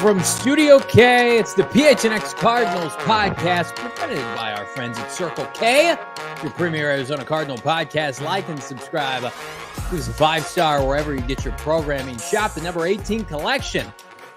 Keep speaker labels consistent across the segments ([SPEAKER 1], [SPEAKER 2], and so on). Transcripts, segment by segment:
[SPEAKER 1] from Studio K. It's the PHNX Cardinals podcast presented by our friends at Circle K, your premier Arizona Cardinal podcast. Like and subscribe. This is a 5-star wherever you get your programming. Shop the number 18 collection.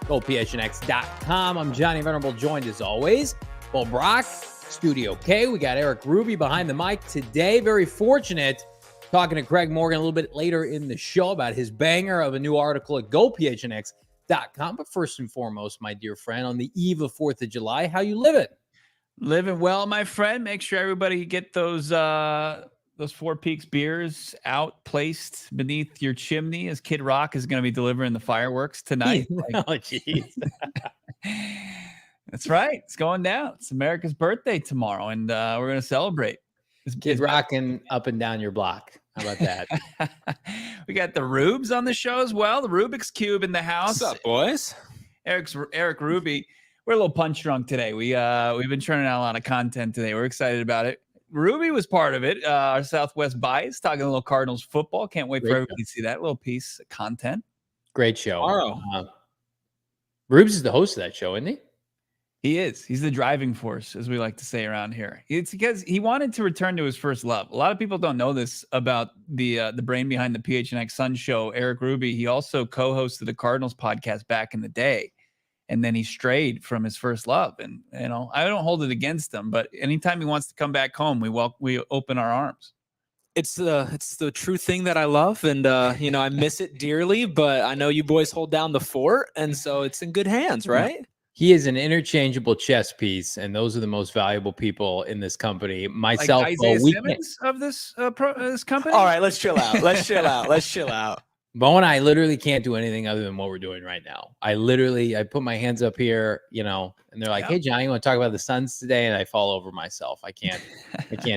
[SPEAKER 1] Go PHNX.com. I'm Johnny Venerable, joined as always. Well, Brack, Studio K. We got Eric Ruby behind the mic today. Very fortunate. Talking to Craig Morgan a little bit later in the show about his banger of a new article at GoPHNX.com. But first and foremost, my dear friend, on the eve of 4th of July, how you living?
[SPEAKER 2] Living well, my friend. Make sure everybody get those Four Peaks beers out, placed beneath your chimney, as Kid Rock is going to be delivering the fireworks tonight.
[SPEAKER 1] Oh, jeez.
[SPEAKER 2] That's right. It's going down. It's America's birthday tomorrow, and we're going to celebrate.
[SPEAKER 1] Kid rocking up and down your block. How about that?
[SPEAKER 2] We got the Rubes on the show as well. The Rubik's Cube in the house.
[SPEAKER 3] What's up, boys?
[SPEAKER 2] Eric Ruby. We're a little punch drunk today. We've been churning out a lot of content today. We're excited about it. Ruby was part of it. Our Southwest bias, talking a little Cardinals football. Can't wait for everybody to see that little piece of content.
[SPEAKER 1] Great show. Rubes is the host of that show, isn't he?
[SPEAKER 2] He is. He's the driving force, as we like to say around here. It's because he wanted to return to his first love. A lot of people don't know this about the brain behind the PHNX Sun show, Eric Ruby. He also co-hosted the Cardinals podcast back in the day, and then he strayed from his first love. And I don't hold it against him, but anytime he wants to come back home, we open our arms.
[SPEAKER 3] It's the true thing that I love, and I miss it dearly. But I know you boys hold down the fort, and so it's in good hands, right?
[SPEAKER 1] He is an interchangeable chess piece, and those are the most valuable people in this company. Myself,
[SPEAKER 2] like Isaiah Simmons of this company.
[SPEAKER 3] All right, let's chill out. Let's chill out.
[SPEAKER 1] Bo and I literally can't do anything other than what we're doing right now. I put my hands up here, and they're like, "Hey, Johnny, you want to talk about the Suns today?" And I fall over myself. I can't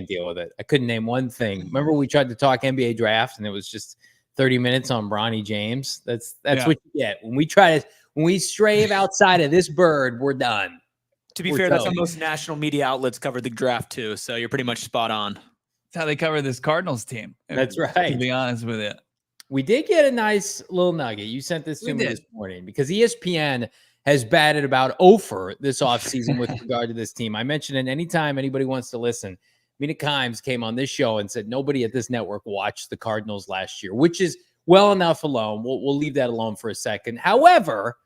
[SPEAKER 1] deal with it. I couldn't name one thing. Remember we tried to talk NBA draft, and it was just 30 minutes on Bronny James. That's what you get when we stray outside of this bird. We're done.
[SPEAKER 3] To be fair, that's how most national media outlets covered the draft too. So you're pretty much spot on.
[SPEAKER 2] That's how they cover this Cardinals team.
[SPEAKER 1] That's right.
[SPEAKER 2] To be honest with you.
[SPEAKER 1] We did get a nice little nugget. You sent this to me this morning because ESPN has batted about over this offseason with regard to this team. I mentioned it anytime anybody wants to listen. Mina Kimes came on this show and said nobody at this network watched the Cardinals last year, which is well enough alone. We'll leave that alone for a second. However,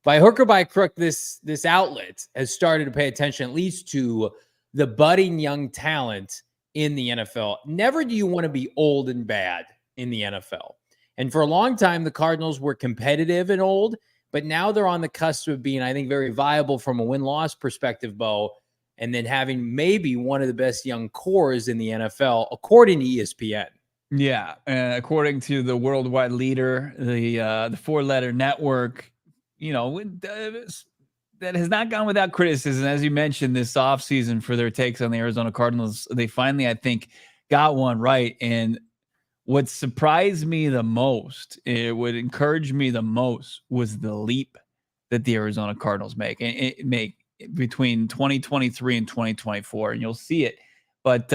[SPEAKER 1] by hook or by crook, this outlet has started to pay attention at least to the budding young talent in the NFL. Never do you want to be old and bad in the NFL. And for a long time, the Cardinals were competitive and old, but now they're on the cusp of being, I think, very viable from a win-loss perspective, Bo, and then having maybe one of the best young cores in the NFL, according to ESPN.
[SPEAKER 2] Yeah, according to the worldwide leader, the four-letter network, that has not gone without criticism. As you mentioned, this offseason for their takes on the Arizona Cardinals, they finally, I think, got one right. And what surprised me the most, it would encourage me the most, was the leap that the Arizona Cardinals make between 2023 and 2024. And you'll see it. But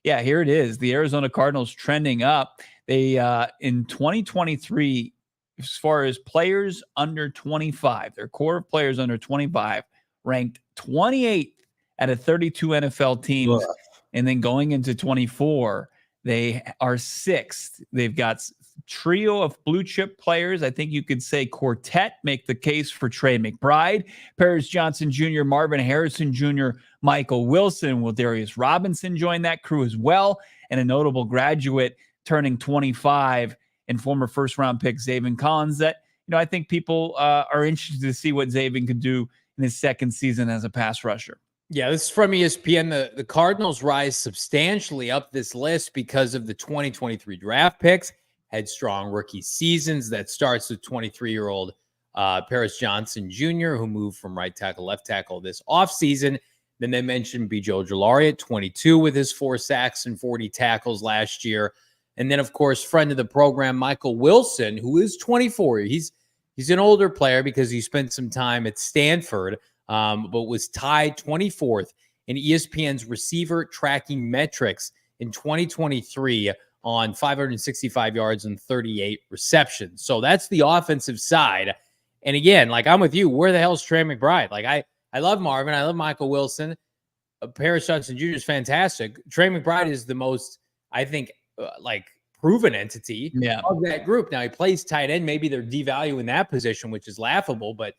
[SPEAKER 2] here it is. The Arizona Cardinals trending up. They in 2023, as far as players under 25, their core of players under 25 ranked 28th out of 32 NFL teams. Ugh. And then going into 24, they are 6th. They've got trio of blue chip players. I think you could say quartet, make the case for Trey McBride, Paris Johnson Jr., Marvin Harrison Jr., Michael Wilson. Will Darius Robinson join that crew as well? And a notable graduate turning 25 and former first-round pick Zaven Collins. That, I think people are interested to see what Zaven could do in his second season as a pass rusher.
[SPEAKER 1] Yeah, this is from ESPN. The Cardinals rise substantially up this list because of the 2023 draft picks, had strong rookie seasons. That starts with 23-year-old Paris Johnson Jr., who moved from right tackle, left tackle this offseason. Then they mentioned B.J. Ojulari at 22 with his 4 sacks and 40 tackles last year. And then, of course, friend of the program, Michael Wilson, who is 24. He's an older player because he spent some time at Stanford, but was tied 24th in ESPN's receiver tracking metrics in 2023 on 565 yards and 38 receptions. So that's the offensive side. And again, like I'm with you. Where the hell's Trey McBride? Like I love Marvin. I love Michael Wilson. Paris Johnson Jr. is fantastic. Trey McBride is the most, I think, like proven entity of that group. Now he plays tight end. Maybe they're devaluing that position, which is laughable. But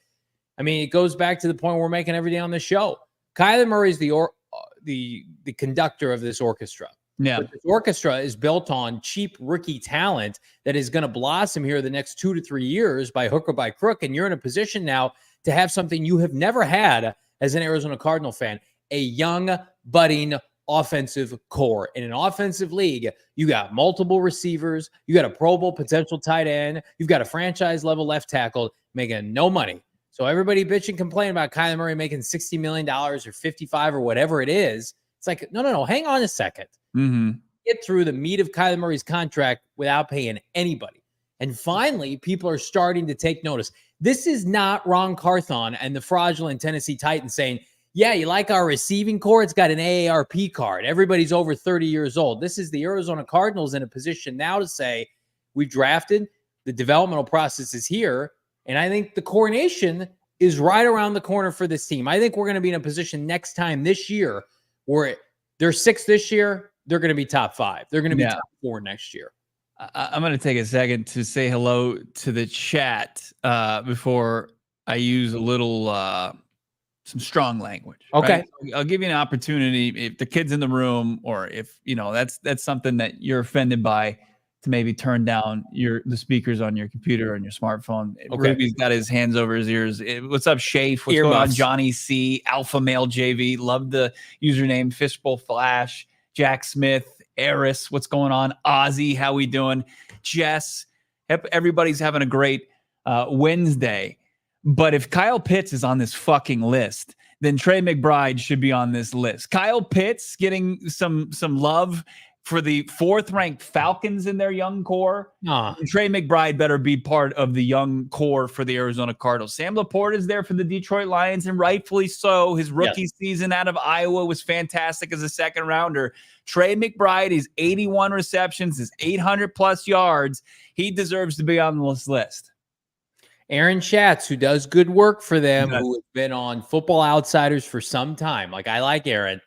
[SPEAKER 1] I mean, it goes back to the point we're making every day on the show. Kyler Murray is the conductor of this orchestra.
[SPEAKER 2] Yeah.
[SPEAKER 1] But this orchestra is built on cheap rookie talent that is going to blossom here the next 2 to 3 years by hook or by crook. And you're in a position now to have something you have never had as an Arizona Cardinal fan, a young, budding offensive core. In an offensive league, you got multiple receivers, you got a Pro Bowl potential tight end, you've got a franchise level left tackle making no money. So everybody bitch and complain about Kyler Murray making $60 million or 55 or whatever it is. It's like, no, hang on a second. Get through the meat of Kyler Murray's contract without paying anybody. And finally, people are starting to take notice. This is not Ron Carthon and the fraudulent Tennessee Titans saying, yeah, you like our receiving core? It's got an AARP card. Everybody's over 30 years old. This is the Arizona Cardinals in a position now to say, we've drafted, the developmental process is here, and I think the coronation is right around the corner for this team. I think we're going to be in a position next time this year where they're 6 this year, they're going to be top 5. They're going to be top 4 next year.
[SPEAKER 2] I'm going to take a second to say hello to the chat before I use a little some strong language.
[SPEAKER 1] Okay.
[SPEAKER 2] Right? I'll give you an opportunity if the kid's in the room or if, that's something that you're offended by to maybe turn down the speakers on your computer or on your smartphone.
[SPEAKER 1] Okay.
[SPEAKER 2] Ruby's got his hands over his ears. What's up, Shafe? What's going on? Johnny C, Alpha Male JV. Love the username Fishbowl Flash. Jack Smith, Eris, what's going on? Ozzy, how we doing? Jess, everybody's having a great Wednesday. But if Kyle Pitts is on this fucking list, then Trey McBride should be on this list. Kyle Pitts getting some love for the 4th-ranked Falcons in their young core. Trey McBride better be part of the young core for the Arizona Cardinals. Sam Laporte is there for the Detroit Lions, and rightfully so. His rookie season out of Iowa was fantastic as a second-rounder. Trey McBride is 81 receptions, is 800-plus yards. He deserves to be on this list.
[SPEAKER 1] Aaron Schatz, who does good work for them, who has been on Football Outsiders for some time. Like, I like Aaron.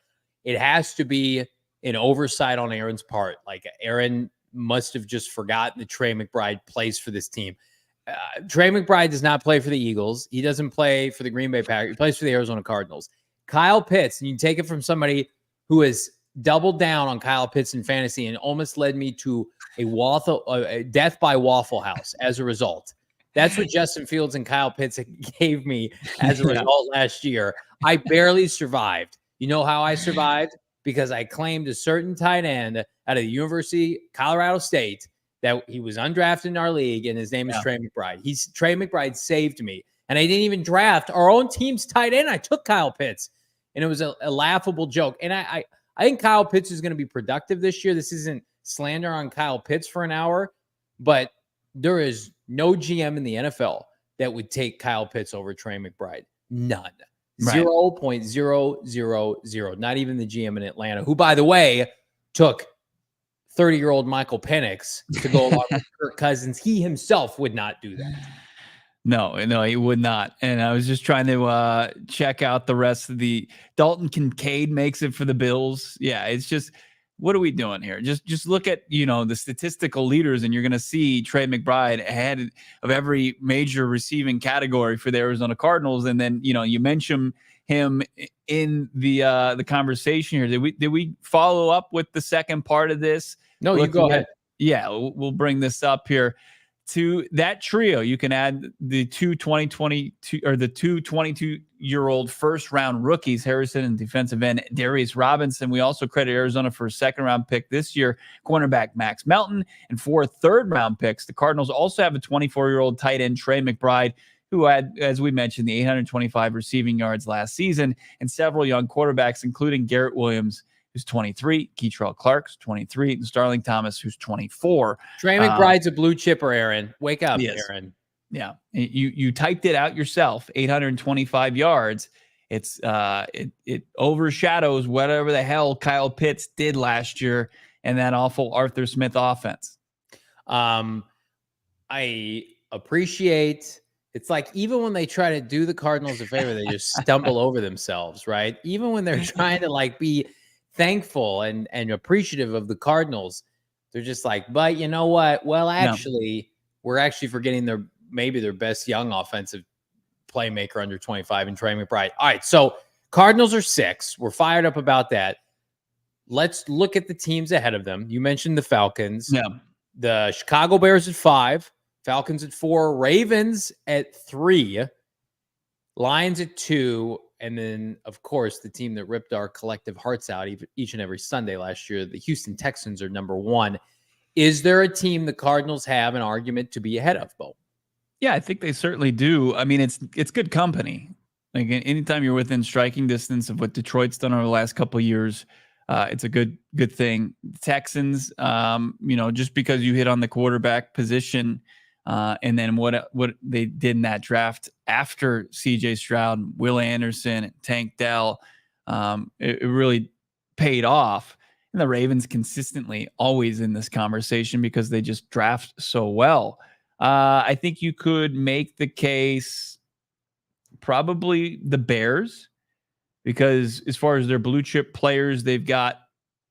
[SPEAKER 1] It has to be an oversight on Aaron's part. Like, Aaron must have just forgotten that Trey McBride plays for this team. Trey McBride does not play for the Eagles. He doesn't play for the Green Bay Packers. He plays for the Arizona Cardinals. Kyle Pitts, and you take it from somebody who has doubled down on Kyle Pitts in fantasy and almost led me to a death by Waffle House as a result. That's what Justin Fields and Kyle Pitts gave me as a result last year. I barely survived. You know how I survived? Because I claimed a certain tight end out of the University Colorado State that he was undrafted in our league, and his name is Trey McBride. Trey McBride saved me, and I didn't even draft our own team's tight end. I took Kyle Pitts, and it was a laughable joke. And I think Kyle Pitts is going to be productive this year. This isn't slander on Kyle Pitts for an hour, but there is no GM in the NFL that would take Kyle Pitts over Trey McBride. None. 0.000. Not even the GM in Atlanta, who, by the way, took 30-year-old Michael Penix to go along with Kirk Cousins. He himself would not do that.
[SPEAKER 2] No, he would not. And I was just trying to check out the rest of the Dalton Kincaid makes it for the Bills. Yeah, it's just, what are we doing here? Just look at, the statistical leaders, and you're going to see Trey McBride ahead of every major receiving category for the Arizona Cardinals. And then, you mentioned him in the conversation here. Did we follow up with the second part of this?
[SPEAKER 1] No, you go ahead.
[SPEAKER 2] Yeah, we'll bring this up here. To that trio, you can add the two 22-year-old first-round rookies, Harrison and defensive end Darius Robinson. We also credit Arizona for a second-round pick this year, cornerback Max Melton, and 4 third-round picks. The Cardinals also have a 24-year-old tight end, Trey McBride, who had, as we mentioned, the 825 receiving yards last season, and several young quarterbacks, including Garrett Williams, who's 23, Keitrell Clark's 23, and Starling Thomas, who's 24.
[SPEAKER 1] Trey McBride's a blue chipper, Aaron. Wake up, Aaron.
[SPEAKER 2] Yeah. You typed it out yourself, 825 yards. It overshadows whatever the hell Kyle Pitts did last year and that awful Arthur Smith offense.
[SPEAKER 1] I appreciate It's like even when they try to do the Cardinals a favor, they just stumble over themselves, right? Even when they're trying to like be thankful and appreciative of the Cardinals, they're just like, but you know what? Well, actually, we're actually forgetting maybe their best young offensive playmaker under 25 and Trey McBride. All right, so Cardinals are 6. We're fired up about that. Let's look at the teams ahead of them. You mentioned the Falcons.
[SPEAKER 2] Yeah.
[SPEAKER 1] The Chicago Bears at 5. Falcons at 4, Ravens at 3, Lions at 2, and then, of course, the team that ripped our collective hearts out each and every Sunday last year, the Houston Texans, are number 1. Is there a team the Cardinals have an argument to be ahead of, Bo?
[SPEAKER 2] Yeah, I think they certainly do. I mean, it's good company. Like anytime you're within striking distance of what Detroit's done over the last couple of years, it's a good thing. The Texans, just because you hit on the quarterback position, and then what they did in that draft after C.J. Stroud, Will Anderson, Tank Dell, it really paid off. And the Ravens consistently always in this conversation because they just draft so well. I think you could make the case probably the Bears, because as far as their blue chip players, they've got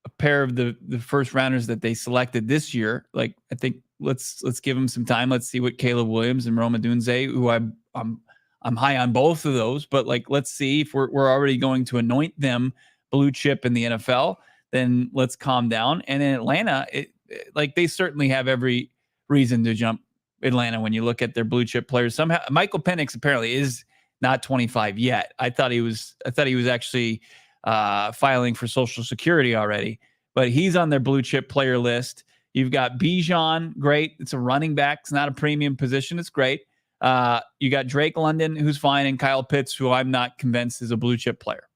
[SPEAKER 2] a pair of the first rounders that they selected this year. Like, I think let's give them some time. Let's see what Caleb Williams and Rome Odunze, who I'm high on both of those, but like, let's see if we're already going to anoint them blue chip in the NFL, then let's calm down. And in Atlanta, they certainly have every reason to jump Atlanta when you look at their blue chip players. Somehow Michael Penix apparently is not 25 yet. I thought he was actually filing for Social Security already, but he's on their blue chip player list. You've got Bijan, great. It's a running back. It's not a premium position. It's great. You got Drake London, who's fine, and Kyle Pitts, who I'm not convinced is a blue chip player.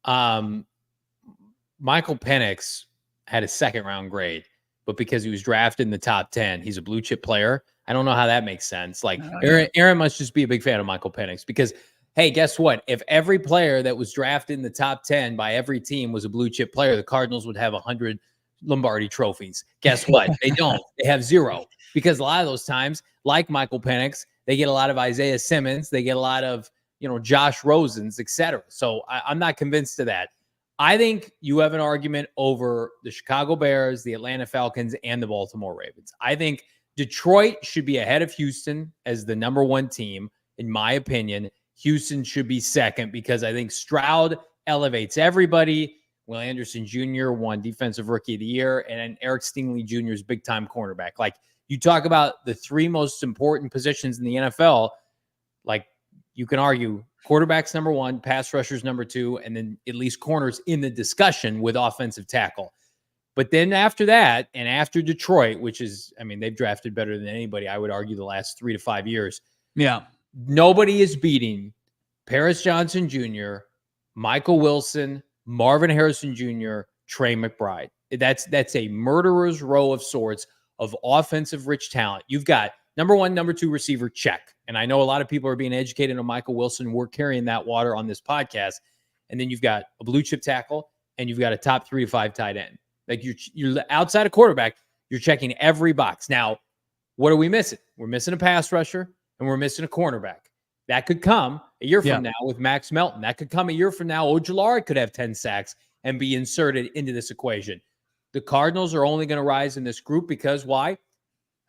[SPEAKER 1] Michael Penix had a 2nd-round grade, but because he was drafted in the top 10, he's a blue chip player. I don't know how that makes sense. Like, Aaron must just be a big fan of Michael Penix because, hey, guess what? If every player that was drafted in the top 10 by every team was a blue chip player, the Cardinals would have 100 Lombardi trophies. Guess what? They don't. They have 0, because a lot of those times, like Michael Penix, they get a lot of Isaiah Simmons. They get a lot of, Josh Rosens, etc. So I'm not convinced of that. I think you have an argument over the Chicago Bears, the Atlanta Falcons, and the Baltimore Ravens. I think Detroit should be ahead of Houston as the number 1 team, in my opinion. Houston should be 2nd because I think Stroud elevates everybody. Will Anderson Jr. won Defensive Rookie of the Year, and Eric Stingley Jr. is big-time cornerback. Like, you talk about the 3 most important positions in the NFL, like, you can argue quarterback's number 1, pass rushers number 2, and then at least corners in the discussion with offensive tackle. But then after that, and after Detroit, which is, they've drafted better than anybody, I would argue, the last 3 to 5 years.
[SPEAKER 2] Yeah.
[SPEAKER 1] Nobody is beating Paris Johnson Jr., Michael Wilson, Marvin Harrison Jr., Trey McBride. That's a murderer's row of sorts of offensive rich talent. You've got number 1, number 2 receiver, check. And I know a lot of people are being educated on Michael Wilson. We're carrying that water on this podcast. And then you've got a blue chip tackle, and you've got a top 3 to 5 tight end. Like, you're outside of quarterback, you're checking every box. Now, what are we missing? We're missing a pass rusher, and we're missing a cornerback. That could come a year from now with Max Melton. That could come a year from now. Ojulari could have 10 sacks and be inserted into this equation. The Cardinals are only going to rise in this group because why?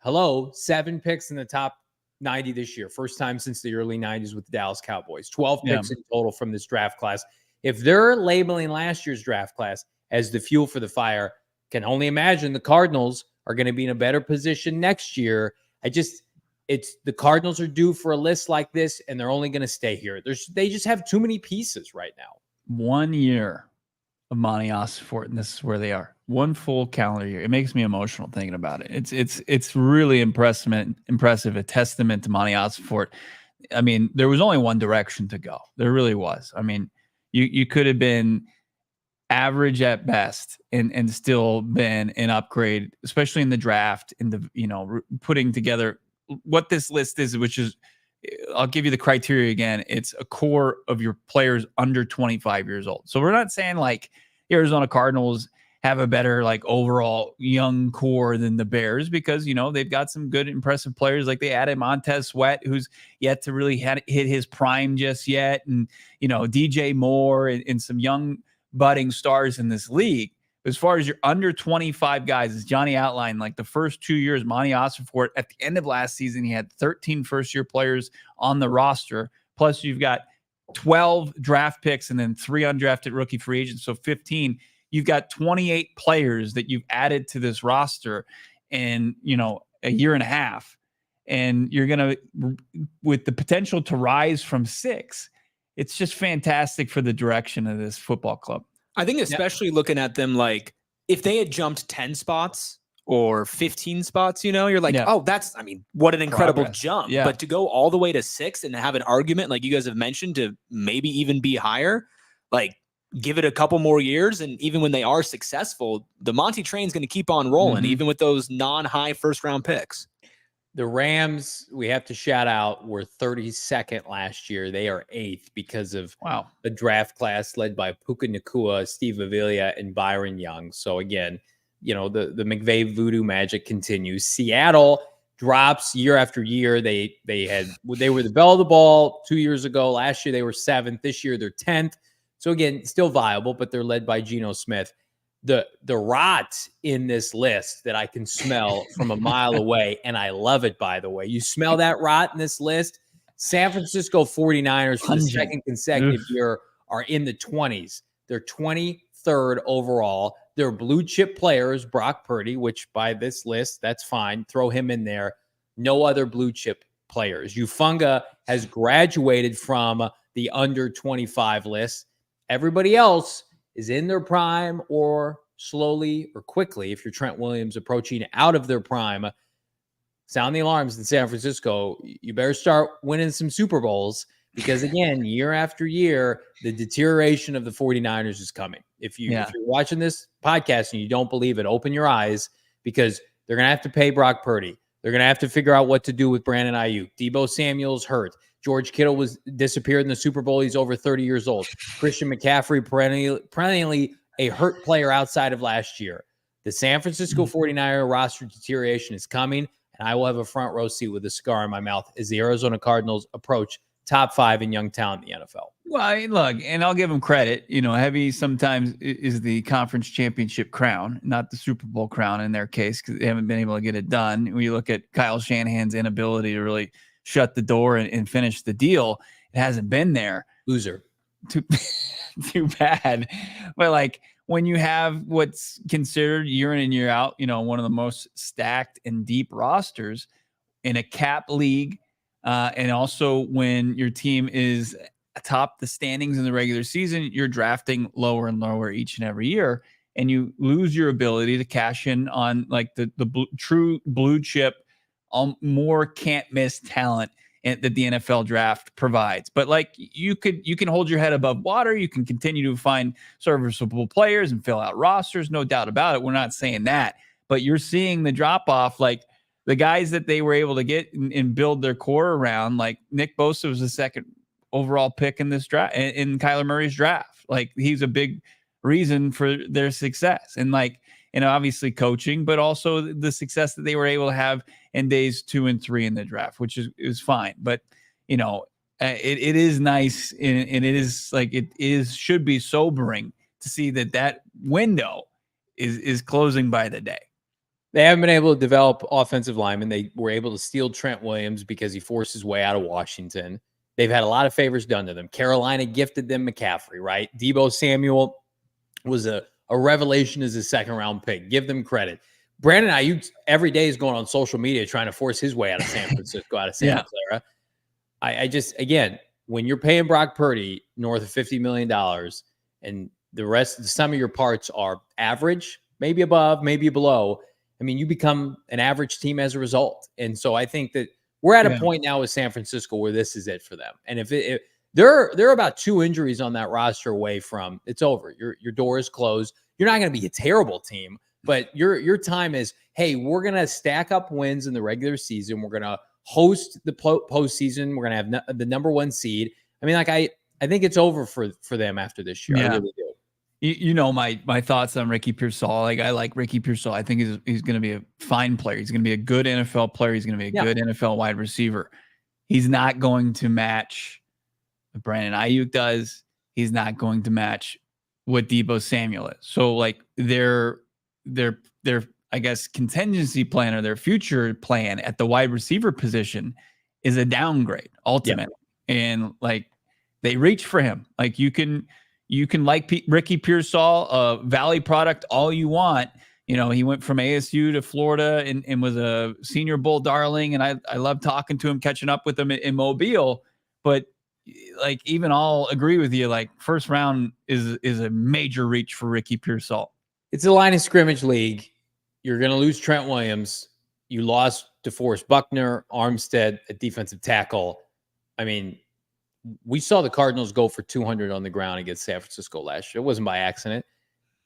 [SPEAKER 1] 7 picks in the top 90 this year. First time since the early 90s with the Dallas Cowboys. 12 picks in total from this draft class. If they're labeling last year's draft class as the fuel for the fire, can only imagine the Cardinals are going to be in a better position next year. The Cardinals are due for a list like this, and they're only going to stay here. They just have too many pieces right now.
[SPEAKER 2] 1 year of Monty Osfort, and this is where they are. 1 full calendar year. It makes me emotional thinking about it. It's really impressive, a testament to Monty Osfort. There was only one direction to go. There really was. You could have been average at best and still been an upgrade, especially in the draft, in the putting together what this list is, which is, I'll give you the criteria again. It's a core of your players under 25 years old. So we're not saying like Arizona Cardinals have a better like overall young core than the Bears because, you know, they've got some good, impressive players. Like they added Montez Sweat, who's yet to really hit his prime just yet. And, you know, DJ Moore and some young budding stars in this league. As far as your under 25 guys, as Johnny outlined, like the first 2 years, Monty Ossenfort, at the end of last season, he had 13 first-year players on the roster. Plus, you've got 12 draft picks and then 3 undrafted rookie free agents, so 15. You've got 28 players that you've added to this roster in, you know, a year and a half. And you're going to, with the potential to rise from 6, it's just fantastic for the direction of this football club.
[SPEAKER 3] I think especially looking at them, like if they had jumped 10 spots or 15 spots, you know, you're like, oh, that's, I mean, what an incredible jump.
[SPEAKER 2] Yeah.
[SPEAKER 3] But to go all the way to 6 and have an argument, like you guys have mentioned, to maybe even be higher, like give it a couple more years. And even when they are successful, the Monty train's going to keep on rolling, even with those non-high first-round picks.
[SPEAKER 1] The Rams, we have to shout out, were 32nd last year. They are 8th because of a draft class led by Puka Nacua, Steve Avila, and Byron Young. So again, you know, the McVay voodoo magic continues. Seattle drops year after year. They were the belle of the ball 2 years ago. Last year they were 7th. This year they're 10th. So again, still viable, but they're led by Geno Smith. The rot in this list that I can smell from a mile away, and I love it, by the way. You smell that rot in this list? San Francisco 49ers for the second consecutive year are in the 20s. They're 23rd overall. They're blue chip players, Brock Purdy, which by this list, that's fine. Throw him in there. No other blue chip players. Ufunga has graduated from the under 25 list. Everybody else is in their prime or slowly or quickly, if you're Trent Williams, approaching out of their prime. Sound the alarms in San Francisco. You better start winning some Super Bowls because, again, year after year, the deterioration of the 49ers is coming. If you're watching this podcast and you don't believe it, open your eyes because they're going to have to pay Brock Purdy. They're going to have to figure out what to do with Brandon Ayuk. Deebo Samuel's hurt. George Kittle was disappeared in the Super Bowl. He's over 30 years old. Christian McCaffrey, perennially a hurt player outside of last year. The San Francisco 49er roster deterioration is coming, and I will have a front row seat with a cigar in my mouth as the Arizona Cardinals approach top 5 in young talent in the NFL.
[SPEAKER 2] Well, look, and I'll give them credit. You know, heavy sometimes is the conference championship crown, not the Super Bowl crown in their case, because they haven't been able to get it done. When you look at Kyle Shanahan's inability to really shut the door and finish the deal, it hasn't been there.
[SPEAKER 1] Loser.
[SPEAKER 2] Too bad. But like when you have what's considered year in and year out, you know, one of the most stacked and deep rosters in a cap league, and also when your team is atop the standings in the regular season, you're drafting lower and lower each and every year, and you lose your ability to cash in on like the true blue chip, more can't miss talent that the NFL draft provides. But like you can hold your head above water. You can continue to find serviceable players and fill out rosters. No doubt about it. We're not saying that, but you're seeing the drop off. Like the guys that they were able to get and build their core around, like Nick Bosa was the 2nd overall pick in this draft, in Kyler Murray's draft. Like he's a big reason for their success. And like, and obviously coaching, but also the success that they were able to have in days 2 and 3 in the draft, which is fine. But, you know, it is nice. And it is like, should be sobering to see that window is closing by the day.
[SPEAKER 1] They haven't been able to develop offensive linemen. They were able to steal Trent Williams because he forced his way out of Washington. They've had a lot of favors done to them. Carolina gifted them McCaffrey, right? Deebo Samuel was a revelation as a 2nd-round pick. Give them credit. Brandon Ayuk every day is going on social media trying to force his way out of San Francisco, out of Santa Clara. I just, again, when you're paying Brock Purdy north of $50 million and the sum of your parts are average, maybe above, maybe below, I mean, you become an average team as a result. And so I think that we're at a point now with San Francisco where this is it for them. And if they're about 2 injuries on that roster away from it's over. Your door is closed. You're not going to be a terrible team, but your time is, hey, we're going to stack up wins in the regular season. We're going to host the postseason. We're going to have the number 1 seed. I mean, like I think it's over for them after this year. I really do.
[SPEAKER 2] You know my thoughts on Ricky Pearsall. Like I like Ricky Pearsall. I think he's going to be a fine player. He's going to be a good NFL player. He's going to be a good NFL wide receiver. He's not going to match what Brandon Ayuk does. He's not going to match what Deebo Samuel is. So like their I guess contingency plan or their future plan at the wide receiver position is a downgrade ultimately. And like they reach for him. Like you can like Ricky Pearsall, Valley product all you want. You know, he went from ASU to Florida and was a Senior Bowl darling. And I love talking to him, catching up with him in Mobile. But like, even I'll agree with you, like first round is a major reach for Ricky Pearsall.
[SPEAKER 1] It's a line of scrimmage league. You're going to lose Trent Williams. You lost DeForest Buckner, Armstead at defensive tackle. I mean, we saw the Cardinals go for 200 on the ground against San Francisco last year. It wasn't by accident.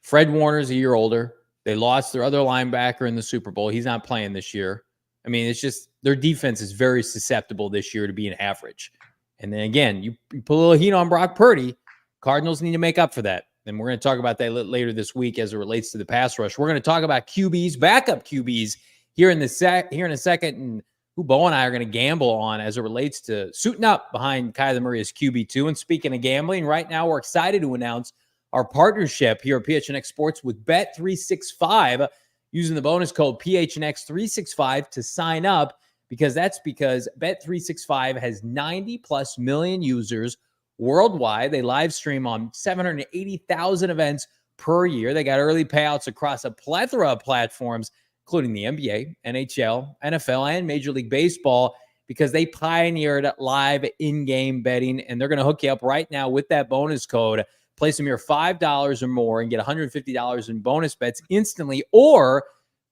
[SPEAKER 1] Fred Warner's a year older. They lost their other linebacker in the Super Bowl. He's not playing this year. I mean, it's just their defense is very susceptible this year to being average. And then again, you put a little heat on Brock Purdy. Cardinals need to make up for that. And we're going to talk about that later this week as it relates to the pass rush. We're going to talk about QBs, backup QBs here in a second, and who Bo and I are going to gamble on as it relates to suiting up behind Kyler Murray as QB2. And speaking of gambling, right now we're excited to announce our partnership here at PHNX Sports with Bet365, using the bonus code PHNX365 to sign up, because Bet365 has 90+ million users worldwide. They live stream on 780,000 events per year. They got early payouts across a plethora of platforms, including the NBA, NHL, NFL, and Major League Baseball, because they pioneered live in-game betting, and they're going to hook you up right now with that bonus code. Place a mere $5 or more and get $150 in bonus bets instantly, or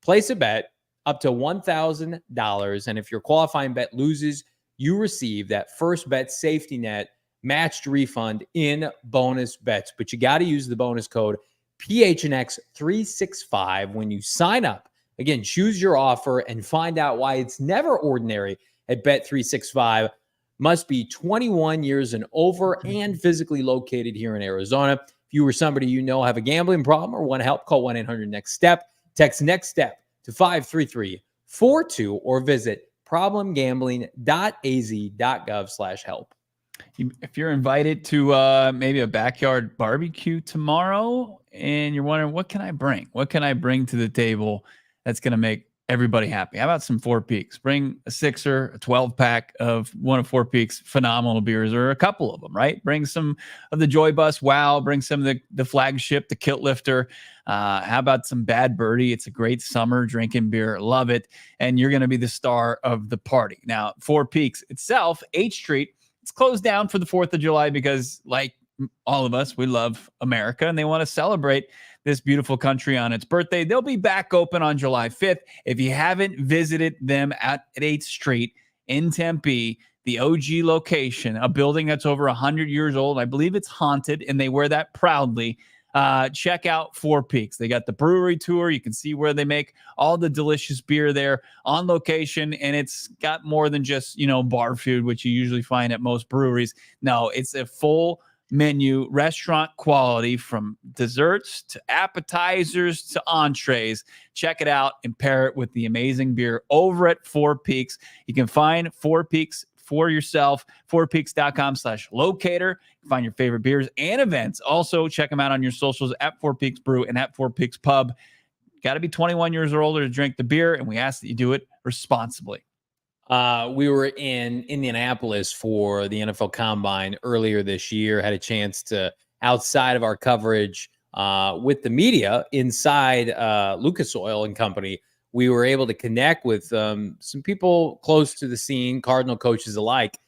[SPEAKER 1] place a bet up to $1,000. And if your qualifying bet loses, you receive that first bet safety net matched refund in bonus bets. But you got to use the bonus code PHNX365 when you sign up. Again, choose your offer and find out why it's never ordinary at Bet365. Must be 21 years and over and physically located here in Arizona. If you or somebody you know have a gambling problem or want help, call 1-800-NEXT-STEP. Text NEXT STEP to 53342 or visit problemgambling.az.gov/help.
[SPEAKER 2] If you're invited to maybe a backyard barbecue tomorrow and you're wondering, what can I bring? What can I bring to the table that's going to make everybody happy? How about some Four Peaks? Bring a sixer, a 12-pack of one of Four Peaks' phenomenal beers, or a couple of them, right? Bring some of the Joy Bus. Wow. Bring some of the flagship, the Kilt Lifter. How about some Bad Birdie? It's a great summer drinking beer. Love it. And you're going to be the star of the party. Now, Four Peaks itself, 8th Street, it's closed down for the 4th of July because, like all of us, we love America and they want to celebrate this beautiful country on its birthday. They'll be back open on July 5th. If you haven't visited them at 8th Street in Tempe, the OG location, a building that's over 100 years old, I believe it's haunted, and they wear that proudly. Check out Four Peaks. They got the brewery tour. You can see where they make all the delicious beer there on location. And it's got more than just, bar food, which you usually find at most breweries. No, it's a full menu, restaurant quality, from desserts to appetizers to entrees. Check it out and pair it with the amazing beer over at Four Peaks. You can find Four Peaks for yourself, fourpeaks.com/locator. Find your favorite beers and events. Also, check them out on your socials at Four Peaks Brew and at Four Peaks Pub. Got to be 21 years or older to drink the beer, and we ask that you do it responsibly.
[SPEAKER 1] We were in Indianapolis for the NFL Combine earlier this year. Had a chance to, outside of our coverage with the media inside Lucas Oil and Company, we were able to connect with some people close to the scene, Cardinal coaches alike.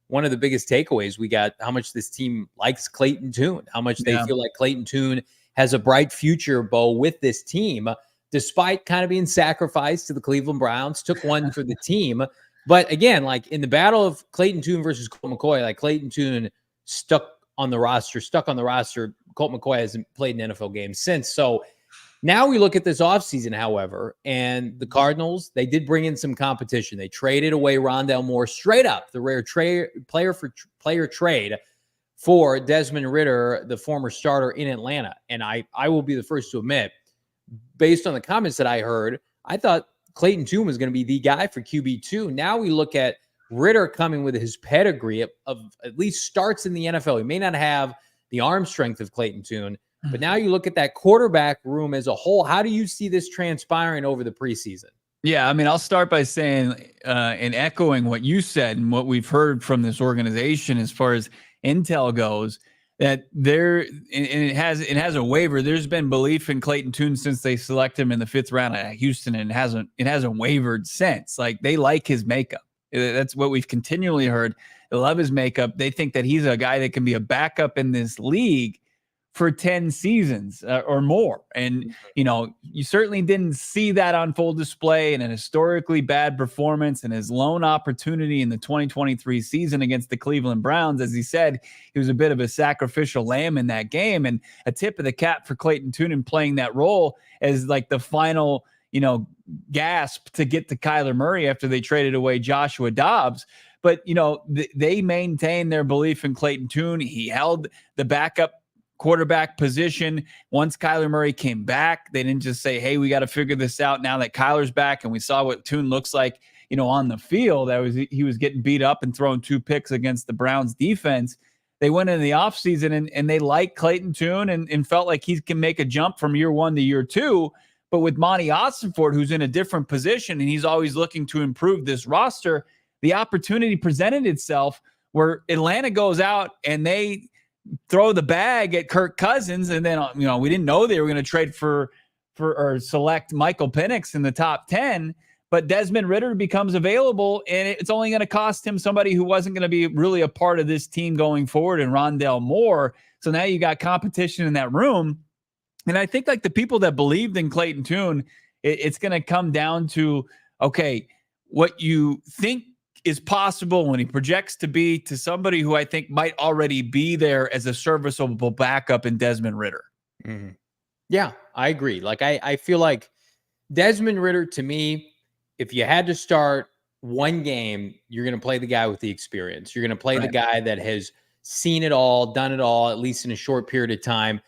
[SPEAKER 1] One of the biggest takeaways we got, how much this team likes Clayton Tune, how much they feel like Clayton Tune has a bright future, Bo, with this team, despite kind of being sacrificed to the Cleveland Browns, took one for the team. But again, like in the battle of Clayton Tune versus Colt McCoy, like Clayton Tune stuck on the roster. Colt McCoy hasn't played an NFL game since. So now we look at this offseason, however, and the Cardinals, they did bring in some competition. They traded away Rondale Moore straight up, the rare player for player trade, for Desmond Ridder, the former starter in Atlanta. And I will be the first to admit, based on the comments that I heard, I thought Clayton Tune was going to be the guy for QB2. Now we look at Ridder coming with his pedigree of at least starts in the NFL. He may not have the arm strength of Clayton Tune, but now you look at that quarterback room as a whole. How do you see this transpiring over the preseason?
[SPEAKER 2] Yeah, I mean, I'll start by saying and echoing what you said and what we've heard from this organization as far as intel goes, that there, and it has a waiver. There's been belief in Clayton Tune since they select him in the 5th round at Houston, and it hasn't wavered since. Like, they like his makeup. That's what we've continually heard. They love his makeup. They think that he's a guy that can be a backup in this league for 10 seasons or more. And, you certainly didn't see that on full display in an historically bad performance and his lone opportunity in the 2023 season against the Cleveland Browns. As he said, he was a bit of a sacrificial lamb in that game, and a tip of the cap for Clayton Tune playing that role as like the final, gasp to get to Kyler Murray after they traded away Joshua Dobbs. But, they maintained their belief in Clayton Tune. He held the backup quarterback position. Once Kyler Murray came back, they didn't just say, hey, we got to figure this out now that Kyler's back. And we saw what Tune looks like, on the field. He was getting beat up and throwing 2 picks against the Browns defense. They went into the offseason and they liked Clayton Tune and felt like he can make a jump from year 1 to year 2. But with Monty Ossenfort, who's in a different position, and he's always looking to improve this roster, the opportunity presented itself where Atlanta goes out and they throw the bag at Kirk Cousins. And then, we didn't know they were going to trade for or select Michael Penix in the top 10, but Desmond Ridder becomes available, and it's only going to cost him somebody who wasn't going to be really a part of this team going forward, and Rondale Moore. So now you got competition in that room. And I think like the people that believed in Clayton Tune, it's going to come down to, okay, what you think is possible when he projects to be to somebody who I think might already be there as a serviceable backup in Desmond Ridder.
[SPEAKER 1] Mm-hmm. Yeah, I agree. Like, I feel like Desmond Ridder, to me, if you had to start one game, you're going to play the guy with the experience. You're going to play the guy that has seen it all, done it all, at least in a short period of time,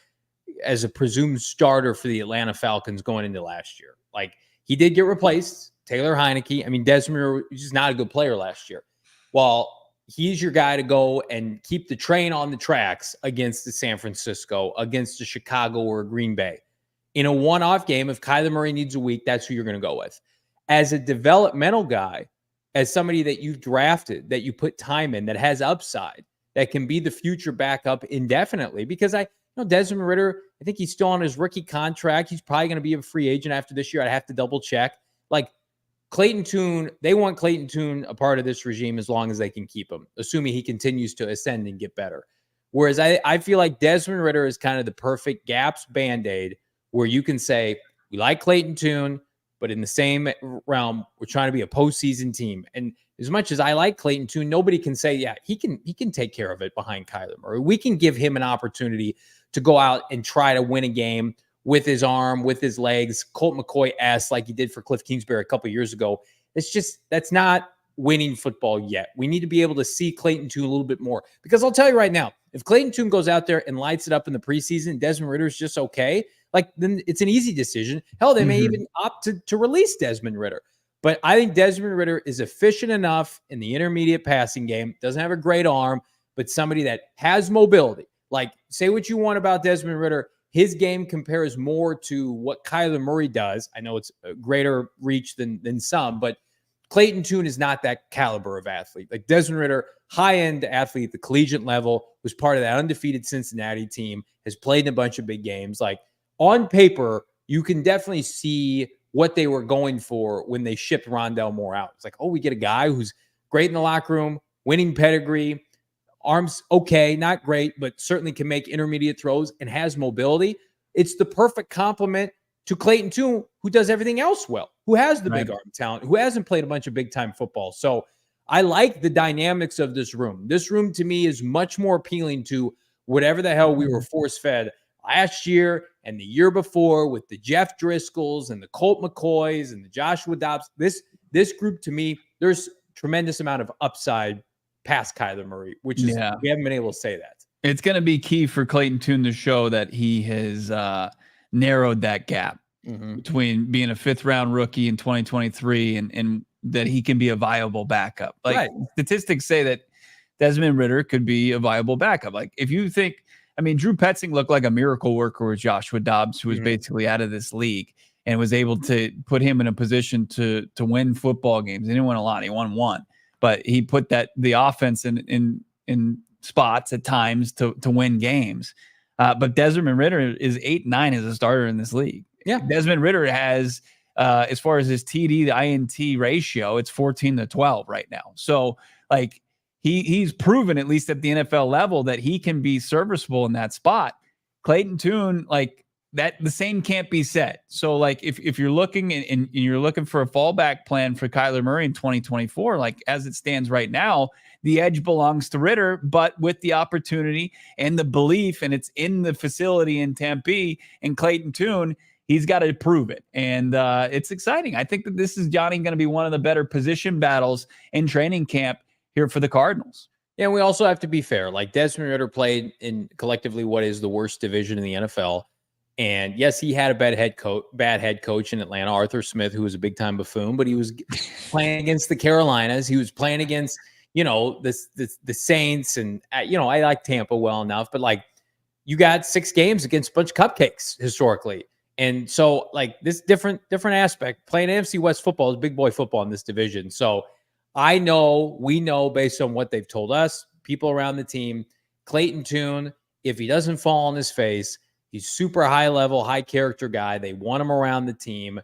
[SPEAKER 1] as a presumed starter for the Atlanta Falcons going into last year. Like, he did get replaced. Taylor Heineke. I mean, Desmond was just not a good player last year. Well, he's your guy to go and keep the train on the tracks against the San Francisco, against the Chicago or Green Bay. In a one-off game, if Kyler Murray needs a week, that's who you're going to go with. As a developmental guy, as somebody that you've drafted, that you put time in, that has upside, that can be the future backup indefinitely, because Desmond Ridder, I think he's still on his rookie contract. He's probably going to be a free agent after this year. I'd have to double check. Like, Clayton Tune, they want Clayton Tune a part of this regime as long as they can keep him, assuming he continues to ascend and get better. Whereas I feel like Desmond Ridder is kind of the perfect gaps Band-Aid where you can say, we like Clayton Tune, but in the same realm, we're trying to be a postseason team. And as much as I like Clayton Tune, nobody can say, yeah, he can take care of it behind Kyler Murray. We can give him an opportunity to go out and try to win a game with his arm, with his legs, Colt McCoy-esque like he did for Cliff Kingsbury a couple of years ago. That's not winning football yet. We need to be able to see Clayton Tune a little bit more. Because I'll tell you right now, if Clayton Tune goes out there and lights it up in the preseason, Desmond Ridder is just okay, then it's an easy decision. Hell, they may even opt to release Desmond Ridder. But I think Desmond Ridder is efficient enough in the intermediate passing game, doesn't have a great arm, but somebody that has mobility. Like, say what you want about Desmond Ridder, his game compares more to what Kyler Murray does. I know it's a greater reach than some, but Clayton Tune is not that caliber of athlete. Like Desmond Ridder, high-end athlete at the collegiate level, was part of that undefeated Cincinnati team, has played in a bunch of big games. Like, on paper, you can definitely see what they were going for when they shipped Rondale Moore out. It's like, oh, we get a guy who's great in the locker room, winning pedigree, arms okay, not great, but certainly can make intermediate throws and has mobility. It's the perfect complement to Clayton Tune, who does everything else well, who has the big arm talent, who hasn't played a bunch of big-time football. So I like the dynamics of this room. This room, to me, is much more appealing to whatever the hell we were force-fed last year and the year before with the Jeff Driscolls and the Colt McCoys and the Joshua Dobbs. This group, to me, there's tremendous amount of upside past Kyler Murray, which is we haven't been able to say that.
[SPEAKER 2] It's going to be key for Clayton Tune to show that he has narrowed that gap between being a 5th round rookie in 2023 and that he can be a viable backup. Like statistics say that Desmond Ridder could be a viable backup. Like if you think, I mean, Drew Petzing looked like a miracle worker with Joshua Dobbs, who was basically out of this league and was able to put him in a position to win football games. He didn't win a lot. He won one, but he put the offense in spots at times to win games. But Desmond Ridder is 8-9 as a starter in this league.
[SPEAKER 1] Yeah.
[SPEAKER 2] Desmond Ridder has, as far as his TD to INT ratio, it's 14-12 right now. So like he's proven, at least at the NFL level, that he can be serviceable in that spot. Clayton Tune, like that, the same can't be said. So like if you're looking and you're looking for a fallback plan for Kyler Murray in 2024, like as it stands right now, the edge belongs to Ridder, but with the opportunity and the belief, and it's in the facility in Tempe, and Clayton Tune, he's got to prove it. And it's exciting. I think that this is, Johnny, going to be one of the better position battles in training camp here for the Cardinals.
[SPEAKER 1] Yeah, and we also have to be fair. Like Desmond Ridder played in collectively what is the worst division in the NFL. And yes, he had a bad head coach in Atlanta, Arthur Smith, who was a big-time buffoon, but he was playing against the Carolinas. He was playing against, the Saints, and I like Tampa well enough, but like you got 6 games against a bunch of cupcakes historically. And so like this different aspect, playing AFC West football is big boy football in this division. So we know based on what they've told us, people around the team, Clayton Tune, if he doesn't fall on his face, he's super high level, high character guy. They want him around the team.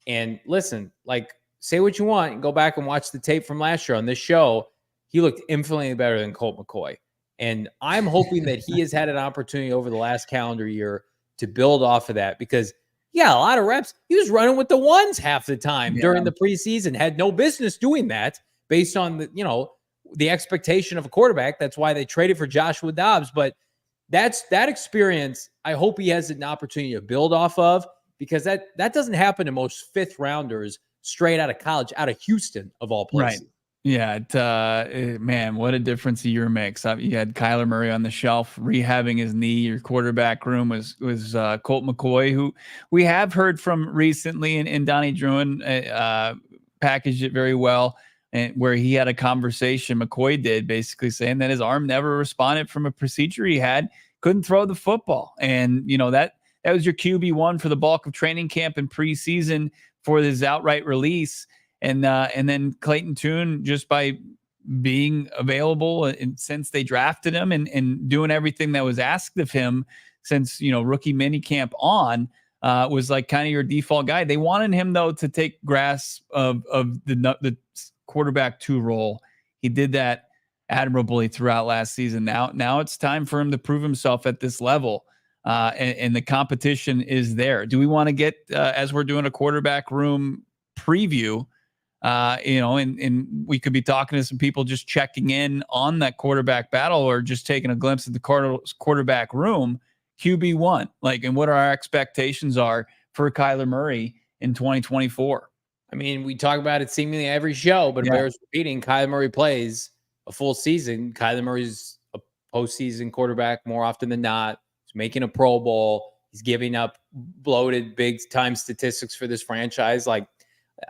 [SPEAKER 1] And listen, like say what you want and go back and watch the tape from last year on this show. He looked infinitely better than Colt McCoy. And I'm hoping that he has had an opportunity over the last calendar year to build off of that, because a lot of reps. He was running with the ones half the time during the preseason, had no business doing that based on the expectation of a quarterback. That's why they traded for Joshua Dobbs. But that experience, I hope he has an opportunity to build off of, because that doesn't happen to most 5th rounders straight out of college, out of Houston of all places.
[SPEAKER 2] Right. Yeah, man, what a difference a year makes. You had Kyler Murray on the shelf rehabbing his knee. Your quarterback room was Colt McCoy, who we have heard from recently, and Donnie Druin packaged it very well, and where he had a conversation, McCoy did, basically saying that his arm never responded from a procedure he had, couldn't throw the football. And, that was your QB1 for the bulk of training camp and preseason for his outright release. And then Clayton Tune, just by being available and since they drafted him and doing everything that was asked of him since, rookie minicamp on, was like kind of your default guy. They wanted him, though, to take grasp of the quarterback 2 role. He did that admirably throughout last season. Now it's time for him to prove himself at this level. And the competition is there. Do we want to get, as we're doing a quarterback room preview, and we could be talking to some people just checking in on that quarterback battle, or just taking a glimpse at the Cardinals quarterback room, QB1, and what our expectations are for Kyler Murray in 2024.
[SPEAKER 1] I mean, we talk about it seemingly every show, but it bears repeating. Kyler Murray plays a full season. Kyler Murray's a postseason quarterback more often than not. He's making a Pro Bowl. He's giving up bloated big time statistics for this franchise. Like,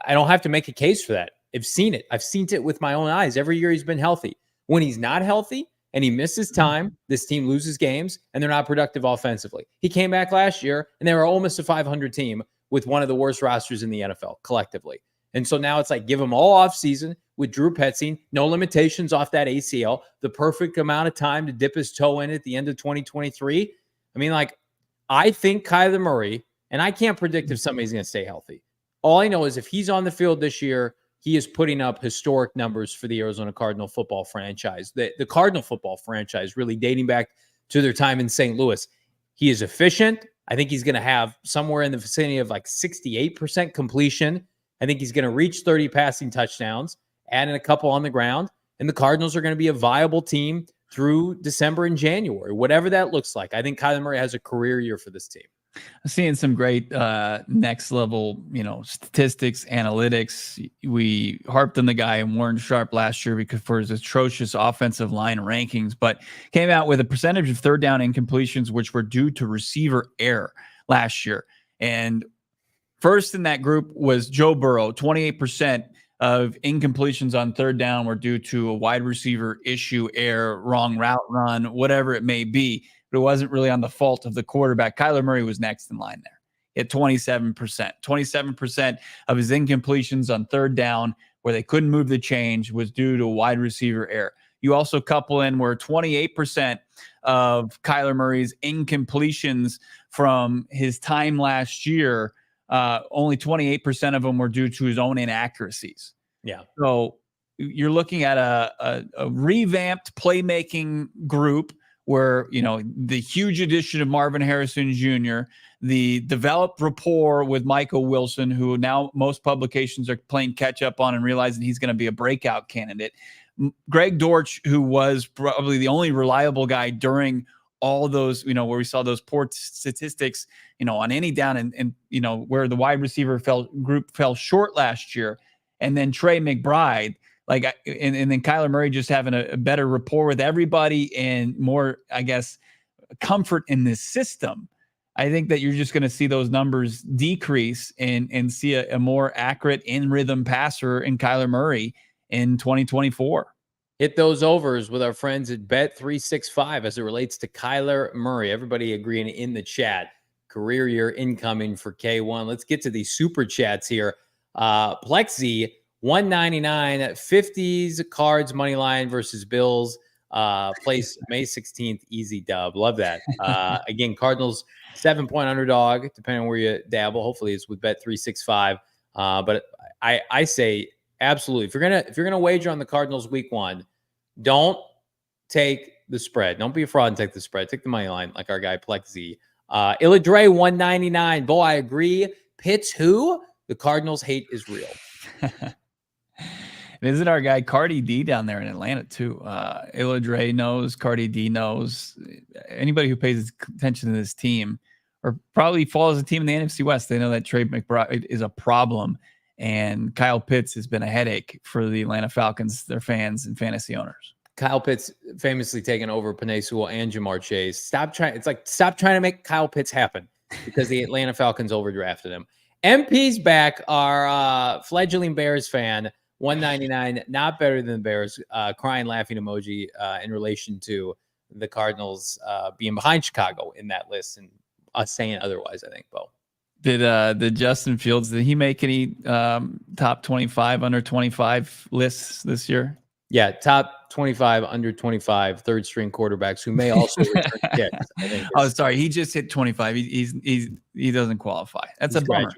[SPEAKER 1] I don't have to make a case for that. I've seen it. I've seen it with my own eyes. Every year he's been healthy. When he's not healthy and he misses time, this team loses games and they're not productive offensively. He came back last year and they were almost a 500 team with one of the worst rosters in the NFL collectively. And so now it's like, give him all off season with Drew Petzing, no limitations off that ACL, the perfect amount of time to dip his toe in at the end of 2023. I mean, I think Kyler Murray, and I can't predict if somebody's going to stay healthy. All I know is if he's on the field this year, he is putting up historic numbers for the Arizona Cardinal football franchise. The Cardinal football franchise, really dating back to their time in St. Louis. He is efficient. I think he's going to have somewhere in the vicinity of 68% completion. I think he's going to reach 30 passing touchdowns, adding a couple on the ground. And the Cardinals are going to be a viable team through December and January, whatever that looks like. I think Kyler Murray has a career year for this team.
[SPEAKER 2] Seeing some great next level, statistics, analytics. We harped on the guy and Warren Sharp last year because for his atrocious offensive line rankings, but came out with a percentage of third down incompletions, which were due to receiver error last year. And first in that group was Joe Burrow. 28% of incompletions on third down were due to a wide receiver issue, error, wrong route run, whatever it may be. But it wasn't really on the fault of the quarterback. Kyler Murray was next in line there at 27%. 27% of his incompletions on third down where they couldn't move the change was due to a wide receiver error. You also couple in where 28% of Kyler Murray's incompletions from his time last year, only 28% of them were due to his own inaccuracies.
[SPEAKER 1] Yeah.
[SPEAKER 2] So you're looking at a revamped playmaking group where, the huge addition of Marvin Harrison Jr., the developed rapport with Michael Wilson, who now most publications are playing catch up on and realizing he's going to be a breakout candidate. Greg Dortch, who was probably the only reliable guy during all those, where we saw those poor statistics, on any down and where the wide receiver group fell short last year. And then Trey McBride, and then Kyler Murray just having a better rapport with everybody and more, I guess, comfort in this system. I think that you're just going to see those numbers decrease and see a more accurate in rhythm passer in Kyler Murray in 2024.
[SPEAKER 1] Hit those overs with our friends at Bet365 as it relates to Kyler Murray. Everybody agreeing in the chat. Career year incoming for K1. Let's get to these super chats here. Plexi, 199, 50s cards money line versus Bills. Place May 16th, easy dub. Love that. Again, Cardinals 7-point underdog, depending on where you dabble. Hopefully it's with Bet365. But I say absolutely. If you're gonna wager on the Cardinals week 1, don't take the spread. Don't be a fraud and take the spread. Take the money line, like our guy Plexi. Illadre 199. Bo, I agree. Pitts who? The Cardinals hate is real.
[SPEAKER 2] Isn't our guy Cardi D down there in Atlanta too? Illadre knows, Cardi D knows. Anybody who pays attention to this team or probably follows the team in the NFC West, they know that Trey McBride is a problem. And Kyle Pitts has been a headache for the Atlanta Falcons, their fans and fantasy owners.
[SPEAKER 1] Kyle Pitts famously taken over Penei Sewell and Jamar Chase. Stop trying to make Kyle Pitts happen because the Atlanta Falcons overdrafted him. MP's back, our fledgling Bears fan, 199, not better than the Bears, crying, laughing emoji in relation to the Cardinals being behind Chicago in that list and us saying otherwise, I think, Bo.
[SPEAKER 2] Did Justin Fields, did he make any top 25, under 25 lists this year?
[SPEAKER 1] Yeah, top 25, under 25, third string quarterbacks who may also return kicks. I think
[SPEAKER 2] sorry, he just hit 25. He doesn't qualify. That's a bummer.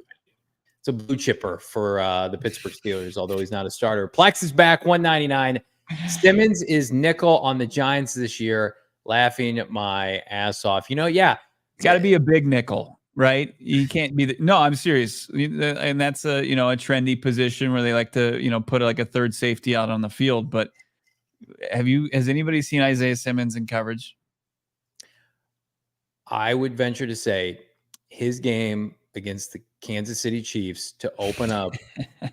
[SPEAKER 1] It's a blue chipper for the Pittsburgh Steelers, although he's not a starter. Plex is back, 199. Simmons is nickel on the Giants this year, laughing my ass off. Yeah.
[SPEAKER 2] It's got to be a big nickel, right? You can't be no, I'm serious. And that's a trendy position where they like to, put like a third safety out on the field. But has anybody seen Isaiah Simmons in coverage?
[SPEAKER 1] I would venture to say his game against the Kansas City Chiefs to open up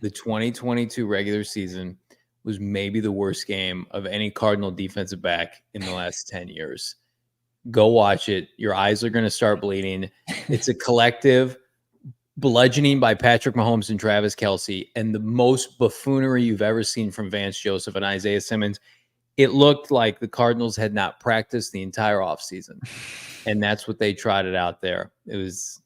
[SPEAKER 1] the 2022 regular season was maybe the worst game of any Cardinal defensive back in the last 10 years. Go watch it. Your eyes are going to start bleeding. It's a collective bludgeoning by Patrick Mahomes and Travis Kelce, and the most buffoonery you've ever seen from Vance Joseph and Isaiah Simmons. It looked like the Cardinals had not practiced the entire offseason, and that's what they trotted out there. It was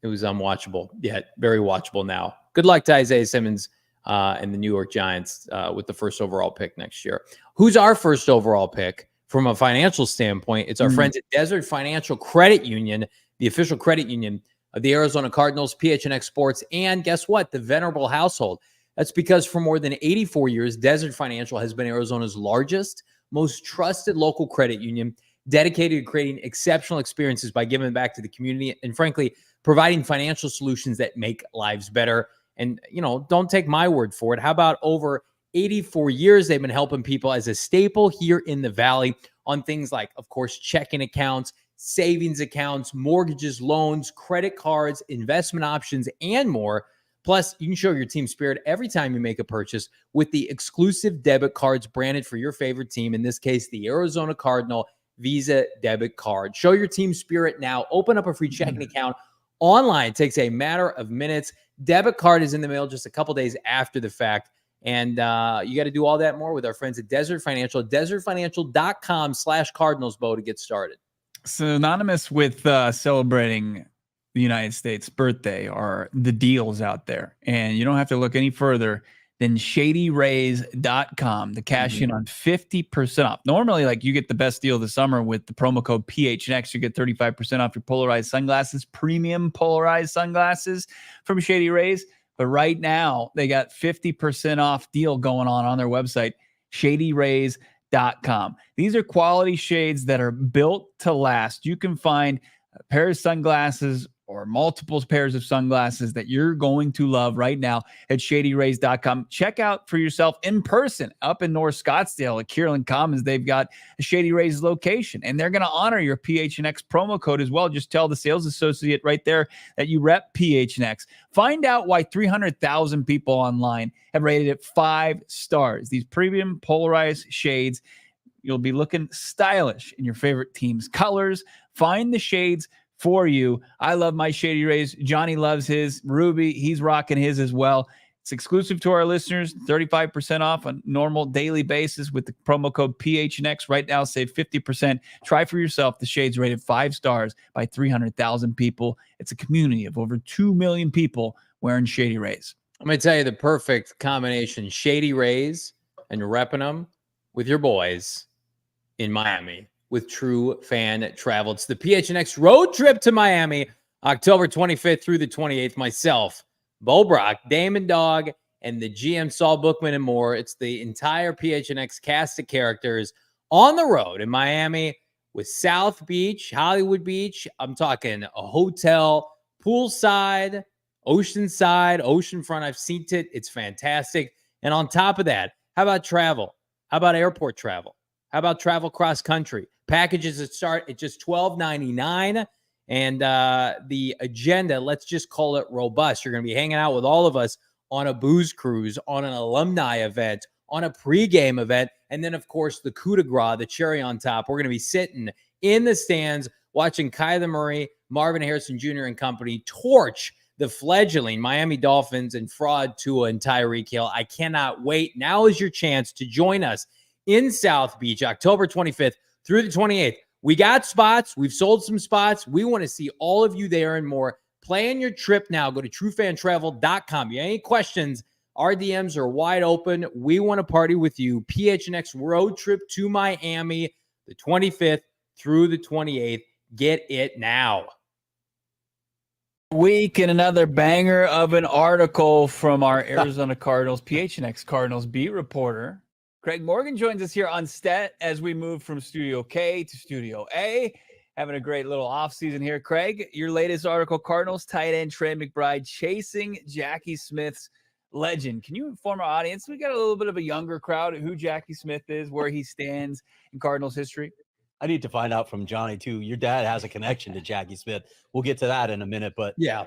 [SPEAKER 1] unwatchable, yet very watchable now. Good luck to Isaiah Simmons and the New York Giants with the first overall pick next year. Who's our first overall pick? From a financial standpoint, it's our friends at Desert Financial Credit Union, the official credit union of the Arizona Cardinals, PHNX Sports, and guess what? The Venerable household. That's because for more than 84 years, Desert Financial has been Arizona's largest, most trusted local credit union, dedicated to creating exceptional experiences by giving back to the community and, frankly, providing financial solutions that make lives better. And, don't take my word for it. How about over 84 years they've been helping people as a staple here in the Valley on things like, of course, checking accounts, savings accounts, mortgages, loans, credit cards, investment options, and more. Plus, you can show your team spirit every time you make a purchase with the exclusive debit cards branded for your favorite team, in this case, the Arizona Cardinal Visa debit card. Show your team spirit now. Open up a free checking account online. It takes a matter of minutes. Debit card is in the mail just a couple days after the fact. And you got to do all that more with our friends at Desert Financial, desertfinancial.com/CardinalsBo to get started.
[SPEAKER 2] Synonymous with celebrating the United States birthday are the deals out there. And you don't have to look any further than ShadyRays.com to cash in on 50% off. Normally, like, you get the best deal of the summer with the promo code PHNX. You get 35% off your polarized sunglasses, premium polarized sunglasses from Shady Rays. But right now, they got 50% off deal going on their website, ShadyRays.com. These are quality shades that are built to last. You can find a pair of sunglasses or multiple pairs of sunglasses that you're going to love right now at ShadyRays.com. Check out for yourself in person up in North Scottsdale at Kierland Commons. They've got a Shady Rays location, and they're going to honor your PHNX promo code as well. Just tell the sales associate right there that you rep PHNX. Find out why 300,000 people online have rated it 5 stars. These premium polarized shades, you'll be looking stylish in your favorite team's colors. Find the shades for you. I love my Shady Rays. Johnny loves his. Ruby, he's rocking his as well. It's exclusive to our listeners, 35% off on normal daily basis with the promo code PHNX. Right now, save 50%. Try for yourself the shades rated 5 stars by 300,000 people. It's a community of over 2 million people wearing Shady Rays.
[SPEAKER 1] I'm going to tell you the perfect combination: Shady Rays and repping them with your boys in Miami with True Fan Travel. It's the PHNX road trip to Miami, October 25th through the 28th. Myself, Bo Brack, Damon Dog, and the GM Saul Bookman and more. It's the entire PHNX cast of characters on the road in Miami with South Beach, Hollywood Beach. I'm talking a hotel, poolside, oceanside, oceanfront. I've seen it. It's fantastic. And on top of that, how about travel? How about airport travel? How about travel cross country? Packages that start at just $12.99. And the agenda, let's just call it robust. You're going to be hanging out with all of us on a booze cruise, on an alumni event, on a pregame event. And then, of course, the coup de grace, the cherry on top. We're going to be sitting in the stands watching Kyler Murray, Marvin Harrison Jr. and company torch the fledgling Miami Dolphins and fraud Tua and Tyreek Hill. I cannot wait. Now is your chance to join us in South Beach, October 25th through the 28th. We got spots. We've sold some spots. We want to see all of you there and more. Plan your trip now. Go to truefantravel.com. You have any questions? Our DMs are wide open. We want to party with you. PHNX road trip to Miami, the 25th through the 28th. Get it now.
[SPEAKER 2] Week and another banger of an article from our Arizona Cardinals, PHNX Cardinals beat reporter Craig Morgan joins us here on Stat as we move from Studio K to Studio A. Having a great little offseason here. Craig, your latest article, Cardinals tight end Trey McBride chasing Jackie Smith's legend. Can you inform our audience? We got a little bit of a younger crowd who Jackie Smith is, where he stands in Cardinals history.
[SPEAKER 4] I need to find out from Johnny, too. Your dad has a connection to Jackie Smith. We'll get to that in a minute. But
[SPEAKER 1] yeah,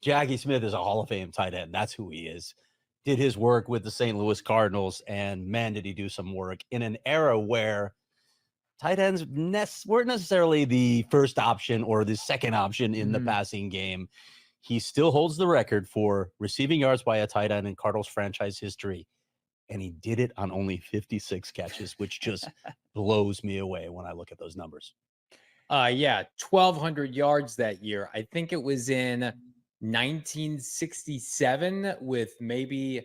[SPEAKER 4] Jackie Smith is a Hall of Fame tight end. That's who he is. Did his work with the St. Louis Cardinals, and man, did he do some work in an era where tight ends weren't necessarily the first option or the second option in the passing game. He still holds the record for receiving yards by a tight end in Cardinals franchise history, and he did it on only 56 catches, which just blows me away when I look at those numbers.
[SPEAKER 1] Yeah, 1,200 yards that year. I think it was in 1967 with maybe,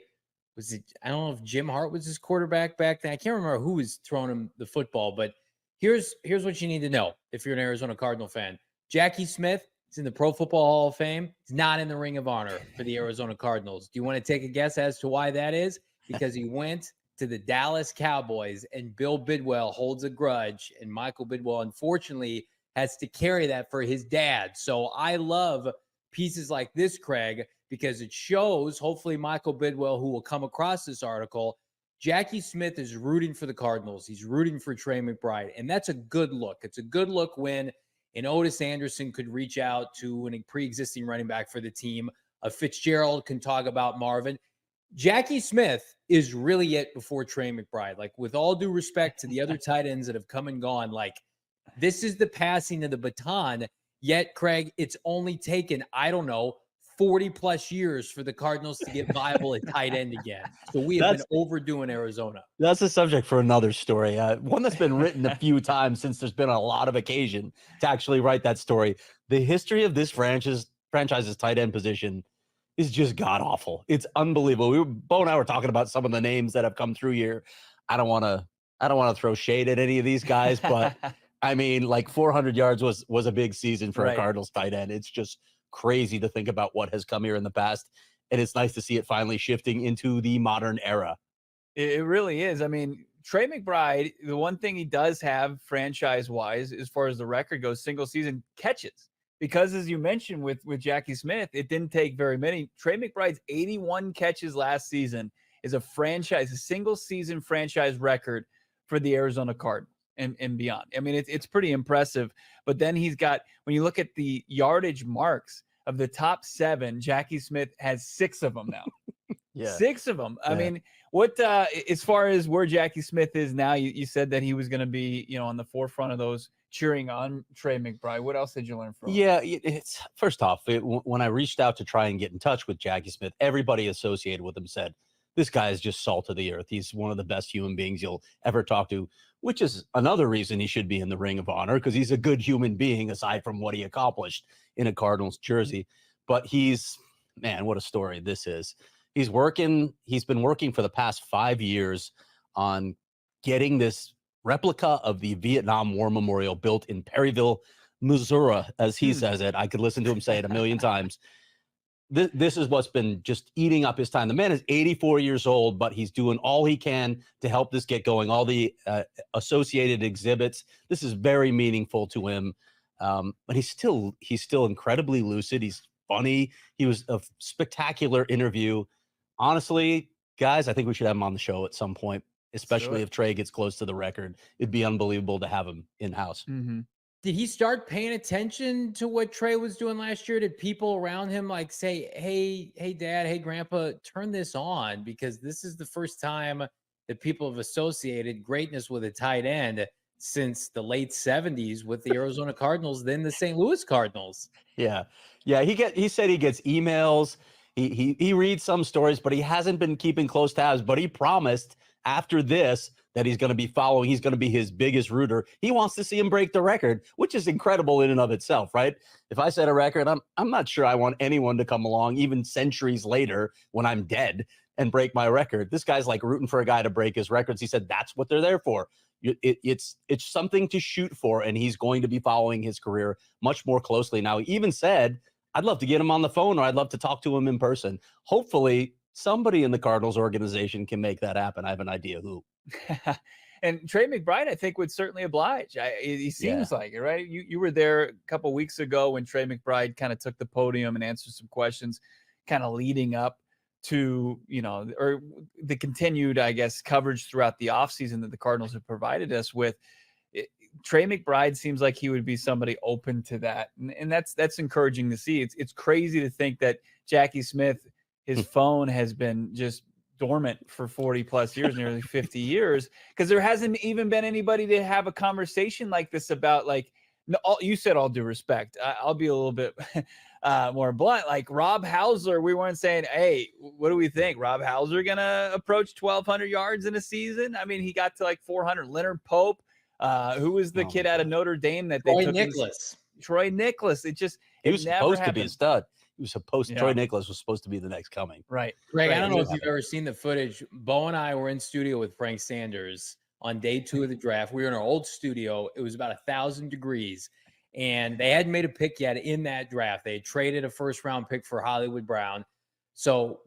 [SPEAKER 1] was it, I don't know if Jim Hart was his quarterback back then. I can't remember who was throwing him the football, but here's what you need to know if you're an Arizona Cardinal fan. Jackie Smith is in the Pro Football Hall of Fame. He's not in the Ring of Honor for the Arizona Cardinals. Do you want to take a guess as to why that is? Because he went to the Dallas Cowboys and Bill Bidwell holds a grudge, and Michael Bidwell, unfortunately, has to carry that for his dad. So I love pieces like this, Craig, because it shows, hopefully, Michael Bidwell, who will come across this article, Jackie Smith is rooting for the Cardinals. He's rooting for Trey McBride, and that's a good look. It's a good look when An Otis Anderson could reach out to a pre-existing running back for the team. A Fitzgerald can talk about Marvin. Jackie Smith is really it before Trey McBride. Like, with all due respect to the other tight ends that have come and gone, like, this is the passing of the baton. Yet, Craig, it's only taken, I don't know, 40 plus years for the Cardinals to get viable at tight end again. So we have been overdue in Arizona.
[SPEAKER 4] That's a subject for another story. One that's been written a few times since there's been a lot of occasion to actually write that story. The history of this franchise's tight end position is just god awful. It's unbelievable. Bo and I were talking about some of the names that have come through here. I don't want to throw shade at any of these guys, but I mean, like 400 yards was a big season for a Cardinals tight end. It's just crazy to think about what has come here in the past, and it's nice to see it finally shifting into the modern era.
[SPEAKER 2] It really is. I mean, Trey McBride, the one thing he does have franchise-wise, as far as the record goes, single season catches. Because as you mentioned with Jackie Smith, it didn't take very many. Trey McBride's 81 catches last season is a single season franchise record for the Arizona Cardinals and beyond. I mean, it's pretty impressive. But then he's got, when you look at the yardage marks of the top 7, Jackie Smith has 6 of them now.
[SPEAKER 4] Yeah.
[SPEAKER 2] 6 of them. I mean, what as far as where Jackie Smith is now, you said that he was going to be, on the forefront of those cheering on Trey McBride. What else did you learn from him?
[SPEAKER 4] Yeah, it's first off, when I reached out to try and get in touch with Jackie Smith, everybody associated with him said, this guy is just salt of the earth. He's one of the best human beings you'll ever talk to, which is another reason he should be in the Ring of Honor, because he's a good human being aside from what he accomplished in a Cardinals jersey. But man, what a story this is. He's been working for the past 5 years on getting this replica of the Vietnam War Memorial built in Perryville, Missouri, as he says it. I could listen to him say it a million times. This is what's been just eating up his time. The man is 84 years old, but he's doing all he can to help this get going. All the associated exhibits. This is very meaningful to him. But he's still incredibly lucid. He's funny. He was a spectacular interview. Honestly, guys, I think we should have him on the show at some point, especially if Trey gets close to the record. It'd be unbelievable to have him in-house.
[SPEAKER 2] Mm-hmm.
[SPEAKER 1] Did he start paying attention to what Trey was doing last year? Did people around him like say, hey, Dad, hey, Grandpa, turn this on? Because this is the first time that people have associated greatness with a tight end since the late 70s with the Arizona Cardinals, then the St. Louis Cardinals.
[SPEAKER 4] Yeah. He said he gets emails. He reads some stories, but he hasn't been keeping close tabs. But he promised after this that he's going to be following. He's going to be his biggest rooter. He wants to see him break the record, which is incredible in and of itself, right? If I set a record, I'm not sure I want anyone to come along, even centuries later when I'm dead, and break my record. This guy's like rooting for a guy to break his records. He said that's what they're there for. It's something to shoot for, and he's going to be following his career much more closely. Now, he even said, I'd love to get him on the phone, or I'd love to talk to him in person. Hopefully, somebody in the Cardinals organization can make that happen. I have an idea who.
[SPEAKER 2] And Trey McBride, I think, would certainly oblige. He seems like it, right? You were there a couple weeks ago when Trey McBride kind of took the podium and answered some questions, kind of leading up to, or the continued, I guess, coverage throughout the offseason that the Cardinals have provided us with. Trey McBride seems like he would be somebody open to that. And that's encouraging to see. It's crazy to think that Jackie Smith, his phone has been just dormant for 40 plus years, nearly 50 years, because there hasn't even been anybody to have a conversation like this about, like, no, you said all due respect. I'll be a little bit more blunt. Like Rob Hauser, we weren't saying, hey, what do we think? Rob Hauser going to approach 1,200 yards in a season? I mean, he got to like 400. Leonard Pope, who was the kid out of Notre Dame that
[SPEAKER 1] Troy
[SPEAKER 2] they took?
[SPEAKER 1] Nicholas.
[SPEAKER 2] Troy Nicholas.
[SPEAKER 4] He was supposed to be a stud. He was supposed
[SPEAKER 2] Yeah.
[SPEAKER 4] Troy Nicholas was supposed to be the next coming.
[SPEAKER 2] Right.
[SPEAKER 1] Greg,
[SPEAKER 2] Right.
[SPEAKER 1] I don't know if you've ever seen the footage. Bo and I were in studio with Frank Sanders on day 2 of the draft. We were in our old studio. It was about 1,000 degrees, and they hadn't made a pick yet in that draft. They had traded a first-round pick for Hollywood Brown. So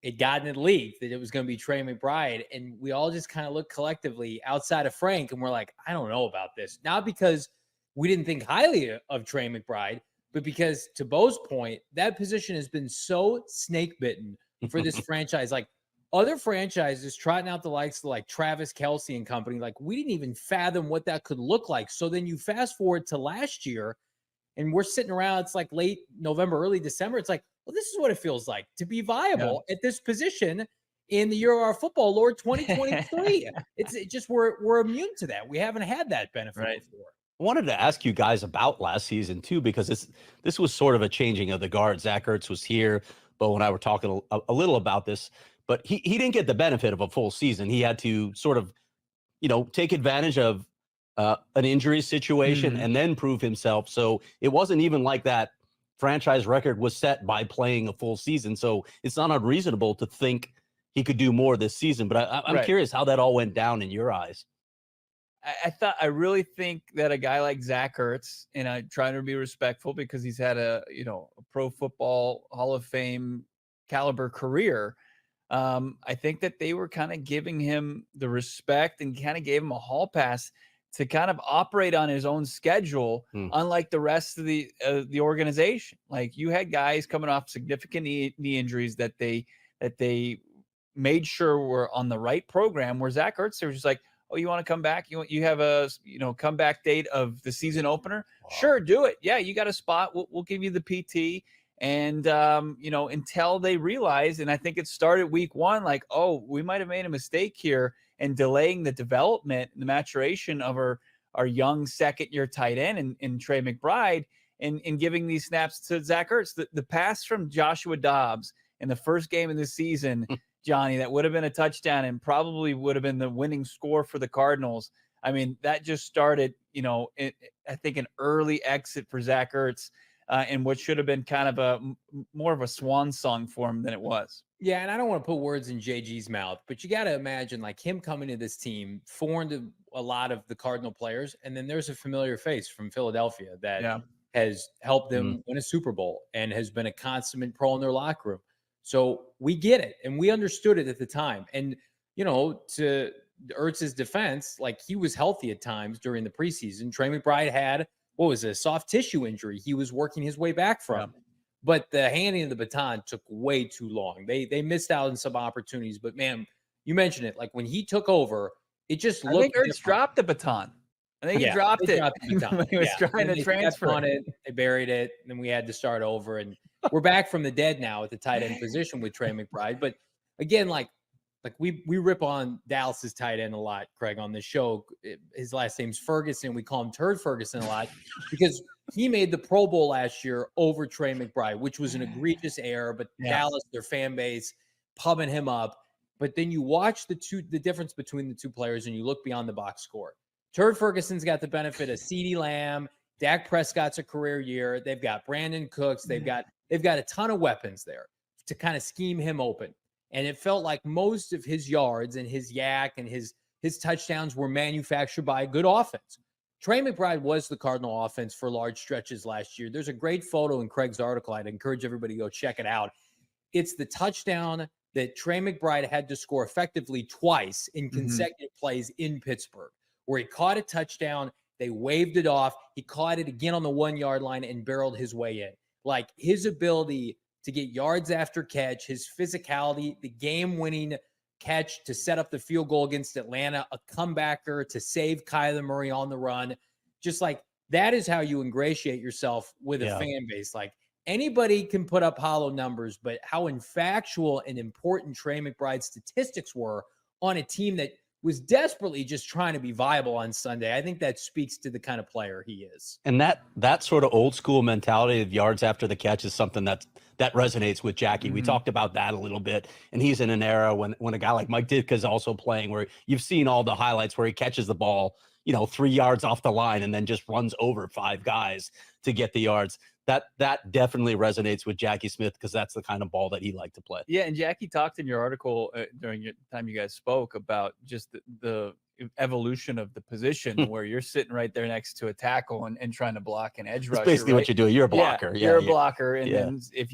[SPEAKER 1] it gotten it leaked that it was going to be Trey McBride, and we all just kind of looked collectively outside of Frank, and we're like, I don't know about this. Not because we didn't think highly of Trey McBride, but because, to Bo's point, that position has been so snake bitten for this franchise. Like other franchises trotting out the likes of like Travis Kelce and company, like we didn't even fathom what that could look like. So then you fast forward to last year, And we're sitting around, it's like late November, early December. It's like, well, this is what it feels like to be viable at this position in the year of our football Lord 2023. It just we're immune to that. We haven't had that benefit before.
[SPEAKER 4] I wanted to ask you guys about last season too, because this was sort of a changing of the guard. Zach Ertz was here, Bo and I were talking a little about this, but he didn't get the benefit of a full season. He had to sort of, take advantage of an injury situation and then prove himself. So it wasn't even like that franchise record was set by playing a full season. So it's not unreasonable to think he could do more this season. But I'm curious how that all went down in your eyes.
[SPEAKER 2] I really think that a guy like Zach Ertz, and I try to be respectful because he's had a Pro Football Hall of Fame caliber career. I think that they were kind of giving him the respect and kind of gave him a hall pass to kind of operate on his own schedule, unlike the rest of the organization. Like, you had guys coming off significant knee injuries that they made sure were on the right program, where Zach Ertz, they were just like, oh, you want to come back? You have a comeback date of the season opener? Wow. Sure, do it. Yeah, you got a spot. We'll give you the PT. And until they realize, and I think it started week one, like, oh, we might have made a mistake here and delaying the development and the maturation of our young second-year tight end and Trey McBride, and giving these snaps to Zach Ertz. The pass from Joshua Dobbs in the first game of the season, Johnny, that would have been a touchdown and probably would have been the winning score for the Cardinals. I mean, that just started, I think an early exit for Zach Ertz, and what should have been kind of more of a swan song for him than it was.
[SPEAKER 1] Yeah, and I don't want to put words in JG's mouth, but you got to imagine, like, him coming to this team, foreign to a lot of the Cardinal players, and then there's a familiar face from Philadelphia that has helped them win a Super Bowl and has been a consummate pro in their locker room. So we get it, and we understood it at the time. And, to Ertz's defense, like, he was healthy at times during the preseason. Trey McBride had, a soft tissue injury he was working his way back from. But the handing of the baton took way too long. They missed out on some opportunities. But, man, you mentioned it. Like, when he took over, it just looked
[SPEAKER 2] different. I think Ertz dropped the baton. I think he dropped it when he was trying to transfer
[SPEAKER 1] on it. They buried it, and then we had to start over. And we're back from the dead now at the tight end position with Trey McBride. But, again, like we rip on Dallas's tight end a lot, Craig, on this show. His last name's Ferguson. We call him Turd Ferguson a lot because he made the Pro Bowl last year over Trey McBride, which was an egregious error. But Dallas, their fan base, pumping him up. But then you watch the difference between the two players, and you look beyond the box score. Turd Ferguson's got the benefit of CeeDee Lamb. Dak Prescott's a career year. They've got Brandon Cooks. They've got a ton of weapons there to kind of scheme him open. And it felt like most of his yards and his yak and his touchdowns were manufactured by a good offense. Trey McBride was the Cardinal offense for large stretches last year. There's a great photo in Craig's article. I'd encourage everybody to go check it out. It's the touchdown that Trey McBride had to score effectively twice in consecutive plays in Pittsburgh, where he caught a touchdown, they waved it off, he caught it again on the 1 yard line and barreled his way in. Like, his ability to get yards after catch, his physicality, the game-winning catch to set up the field goal against Atlanta, a comebacker to save Kyler Murray on the run. Just like, that is how you ingratiate yourself with a fan base. Like, anybody can put up hollow numbers, but how infactual and important Trey McBride's statistics were on a team that was desperately just trying to be viable on Sunday. I think that speaks to the kind of player he is.
[SPEAKER 4] And that sort of old school mentality of yards after the catch is something that resonates with Jackie. We talked about that a little bit, and he's in an era when a guy like Mike Ditka is also playing, where you've seen all the highlights where he catches the ball, 3 yards off the line and then just runs over 5 guys to get the yards. That definitely resonates with Jackie Smith, because that's the kind of ball that he liked to play.
[SPEAKER 2] Yeah, and Jackie talked in your article during your time you guys spoke about just the evolution of the position where you're sitting right there next to a tackle and trying to block an edge rusher.
[SPEAKER 4] That's basically what you do. You're a blocker.
[SPEAKER 2] Yeah, you're a blocker, and then if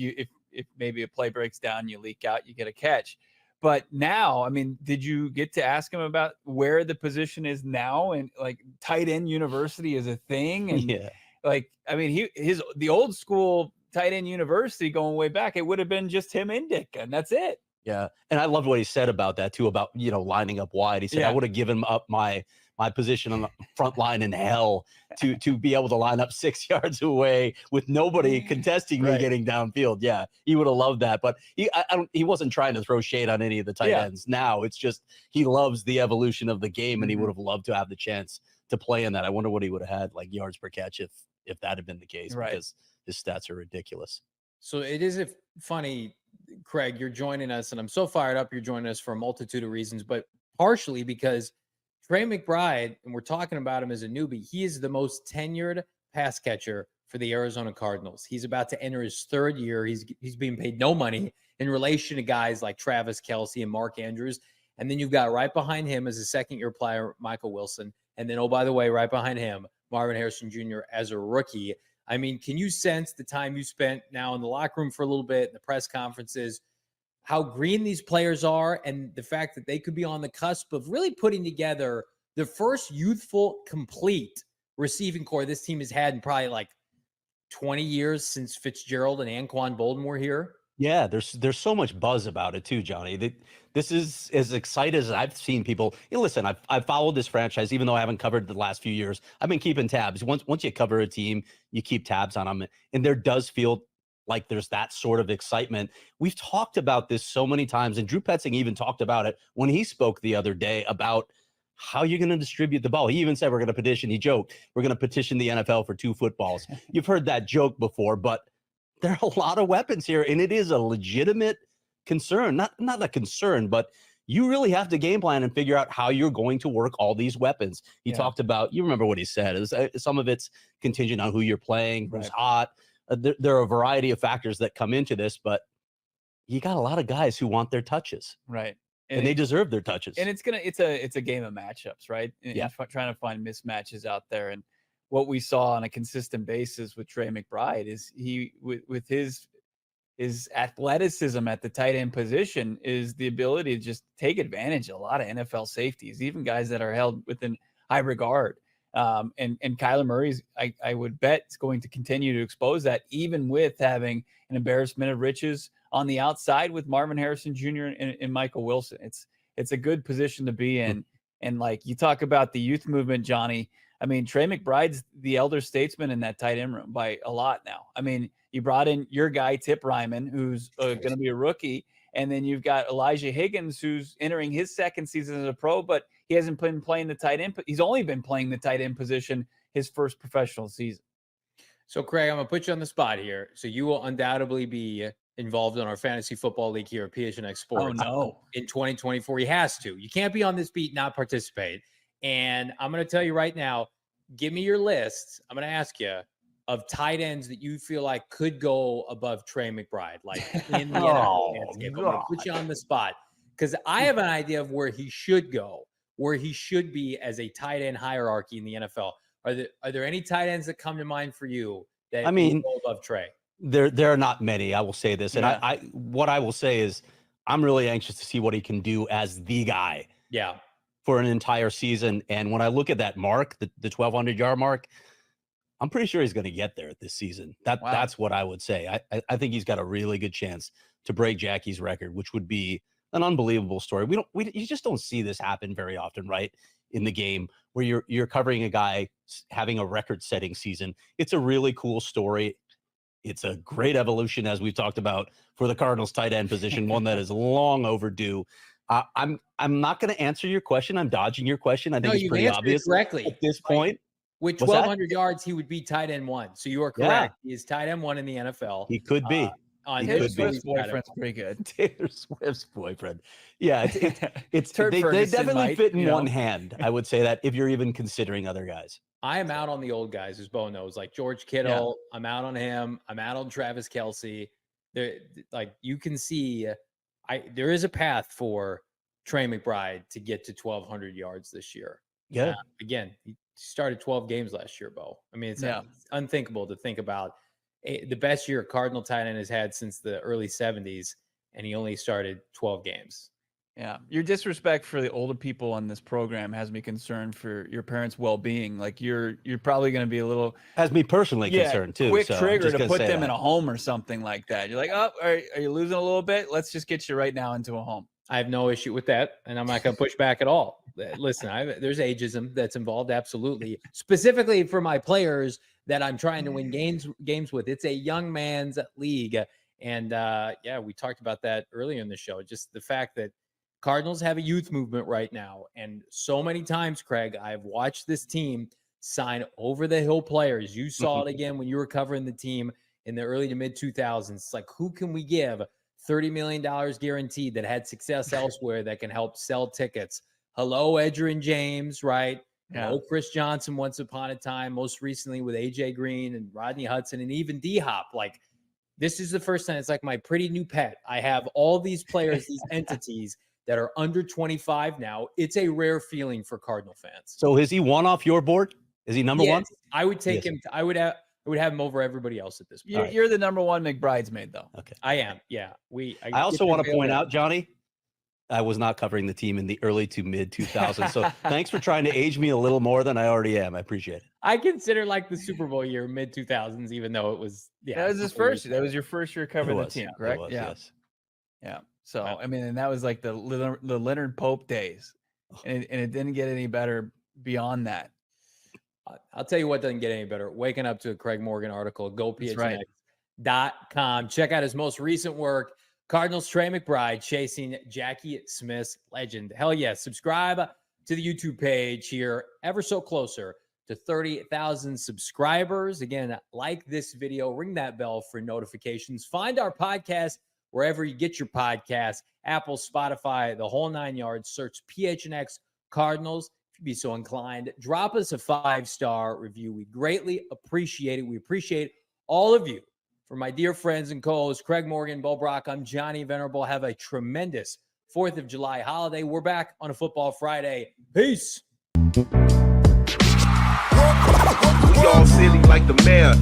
[SPEAKER 2] maybe a play breaks down, you leak out, you get a catch. But now, I mean, did you get to ask him about where the position is now, and like tight end university is a thing? And like, I mean, the old school tight end university going way back, it would have been just him and Dick, and that's it.
[SPEAKER 4] Yeah. And I loved what he said about that too, about, lining up wide. He said, I would have given up my my position on the front line in hell to be able to line up 6 yards away with nobody contesting me getting downfield. Yeah, he would have loved that. But he wasn't trying to throw shade on any of the tight ends now. It's just he loves the evolution of the game, and he would have loved to have the chance to play in that. I wonder what he would have had, like, yards per catch if that had been the case, because his stats are ridiculous.
[SPEAKER 1] So it is funny, Craig, you're joining us, and I'm so fired up you're joining us for a multitude of reasons, but partially because Trey McBride, and we're talking about him as a newbie, he is the most tenured pass catcher for the Arizona Cardinals. He's about to enter his 3rd year. He's being paid no money in relation to guys like Travis Kelce and Mark Andrews. And then you've got right behind him as a 2nd-year player, Michael Wilson. And then, oh, by the way, right behind him, Marvin Harrison Jr. as a rookie. I mean, can you sense the time you spent now in the locker room for a little bit, in the press conferences, how green these players are, and the fact that they could be on the cusp of really putting together the first youthful, complete receiving core this team has had in probably like 20 years since Fitzgerald and Anquan Bolden were here?
[SPEAKER 4] Yeah, there's so much buzz about it too, Johnny. This is as excited as I've seen people. Listen, I've followed this franchise, even though I haven't covered the last few years. I've been keeping tabs. Once you cover a team, you keep tabs on them, and there does feel like there's that sort of excitement. We've talked about this so many times, and Drew Petzing even talked about it when he spoke the other day about how you're going to distribute the ball. He even said, he joked, we're going to petition the NFL for 2 footballs. You've heard that joke before, but there are a lot of weapons here, and it is a legitimate concern. Not a concern, but you really have to game plan and figure out how you're going to work all these weapons. He talked about, you remember what he said, is some of it's contingent on who you're playing, who's hot. There are a variety of factors that come into this, but you got a lot of guys who want their touches.
[SPEAKER 2] Right.
[SPEAKER 4] And they deserve their touches.
[SPEAKER 2] And it's a game of matchups, right? And trying to find mismatches out there. And what we saw on a consistent basis with Trey McBride is he with his athleticism at the tight end position is the ability to just take advantage of a lot of NFL safeties, even guys that are held within high regard. And Kyler Murray's, I would bet, is going to continue to expose that, even with having an embarrassment of riches on the outside with Marvin Harrison Jr. and Michael Wilson. It's a good position to be in. And like you talk about the youth movement, Johnny, I mean, Trey McBride's the elder statesman in that tight end room by a lot now. I mean, you brought in your guy, Tip Ryman, who's going to be a rookie. And then you've got Elijah Higgins, who's entering his 2nd season as a pro, but he hasn't been playing the tight end. He's only been playing the tight end position his first professional season.
[SPEAKER 1] So, Craig, I'm going to put you on the spot here. So you will undoubtedly be involved in our fantasy football league here at PHNX Sports.
[SPEAKER 2] Oh, no.
[SPEAKER 1] In 2024. He has to. You can't be on this beat, not participate. And I'm going to tell you right now, give me your list. I'm going to ask you of tight ends that you feel like could go above Trey McBride, like in the NFL landscape. I'm going to put you on the spot because I have an idea of where he should go, where he should be as a tight end hierarchy in the NFL. Are there any tight ends that come to mind for you that go above Trey?
[SPEAKER 4] There are not many. I will say this, and what I will say is I'm really anxious to see what he can do as the guy.
[SPEAKER 1] Yeah.
[SPEAKER 4] For an entire season. And when I look at that mark, the 1,200-yard mark, I'm pretty sure he's going to get there this season. That's what I would say. I think he's got a really good chance to break Jackie's record, which would be an unbelievable story. You just don't see this happen very often, right? In the game where you're covering a guy having a record-setting season. It's a really cool story. It's a great evolution, as we've talked about, for the Cardinals tight end position, one that is long overdue. I'm not going to answer your question. I'm dodging your question. I think it's pretty obvious
[SPEAKER 1] correctly
[SPEAKER 4] at this point.
[SPEAKER 1] With 1,200 yards, he would be tight end 1. So you are correct. He is tight end 1 in the NFL.
[SPEAKER 4] He could be.
[SPEAKER 2] Taylor Swift's boyfriend's pretty good.
[SPEAKER 4] Taylor Swift's boyfriend. Yeah, it's they definitely fit in one hand. I would say that if you're even considering other guys.
[SPEAKER 1] I am out on the old guys, as Bo knows, like George Kittle. Yeah. I'm out on him. I'm out on Travis Kelce. Like you can see, there is a path for Trey McBride to get to 1,200 yards this year.
[SPEAKER 4] Yeah.
[SPEAKER 1] Again, he started 12 games last year, Bo. I mean, it's unthinkable to think about the best year a Cardinal tight end has had since the early 70s, and he only started 12 games.
[SPEAKER 2] Yeah. Your disrespect for the older people on this program has me concerned for your parents' well-being. Like you're probably going to be a little
[SPEAKER 4] has me personally concerned too.
[SPEAKER 2] Quick trigger to put them in a home or something like that. You're like, oh, are you losing a little bit? Let's just get you right now into a home.
[SPEAKER 1] I have no issue with that, and I'm not going to push back at all. Listen, there's ageism that's involved, absolutely. Specifically for my players that I'm trying to win games with. It's a young man's league, and yeah, we talked about that earlier in the show. Just the fact that Cardinals have a youth movement right now, and so many times, Craig, I've watched this team sign over-the-hill players. You saw it again when you were covering the team in the early to mid-2000s. It's like, who can we give $30 million guaranteed that had success elsewhere that can help sell tickets? Hello, Edgerrin James, right?
[SPEAKER 2] Yeah.
[SPEAKER 1] Hello, Chris Johnson once upon a time, most recently with AJ Green and Rodney Hudson and even D-Hop. Like, this is the first time. It's like my pretty new pet. I have all these players, these entities that are under 25 now. It's a rare feeling for Cardinal fans.
[SPEAKER 4] So is he one off your board? Is he number one?
[SPEAKER 1] I would take him. I would have him over everybody else at this point.
[SPEAKER 2] You're the number one McBridesmaid, though.
[SPEAKER 4] Okay.
[SPEAKER 1] I am. Yeah.
[SPEAKER 4] I also want to point out, Johnny, I was not covering the team in the early to mid 2000s. So thanks for trying to age me a little more than I already am. I appreciate it.
[SPEAKER 1] I consider like the Super Bowl year, mid 2000s, even though it was,
[SPEAKER 2] that was his first year. That was your first year covering the team, correct?
[SPEAKER 4] Yes.
[SPEAKER 2] Yeah. So, I mean, and that was like the Leonard Pope days, and it didn't get any better beyond that.
[SPEAKER 1] I'll tell you what doesn't get any better. Waking up to a Craig Morgan article, go PHNX.com. Check out his most recent work, Cardinals Trey McBride chasing Jackie Smith's legend. Hell yes. Subscribe to the YouTube page here, ever so closer to 30,000 subscribers. Again, like this video, ring that bell for notifications. Find our podcast wherever you get your podcasts, Apple, Spotify, the whole 9 yards. Search PHNX Cardinals. If you'd be so inclined, drop us a 5-star review. We greatly appreciate it. We appreciate all of you. For my dear friends and co-hosts, Craig Morgan, Bo Brack, I'm Johnny Venerable. Have a tremendous 4th of July holiday. We're back on a Football Friday. Peace.
[SPEAKER 5] We all silly like the mayor.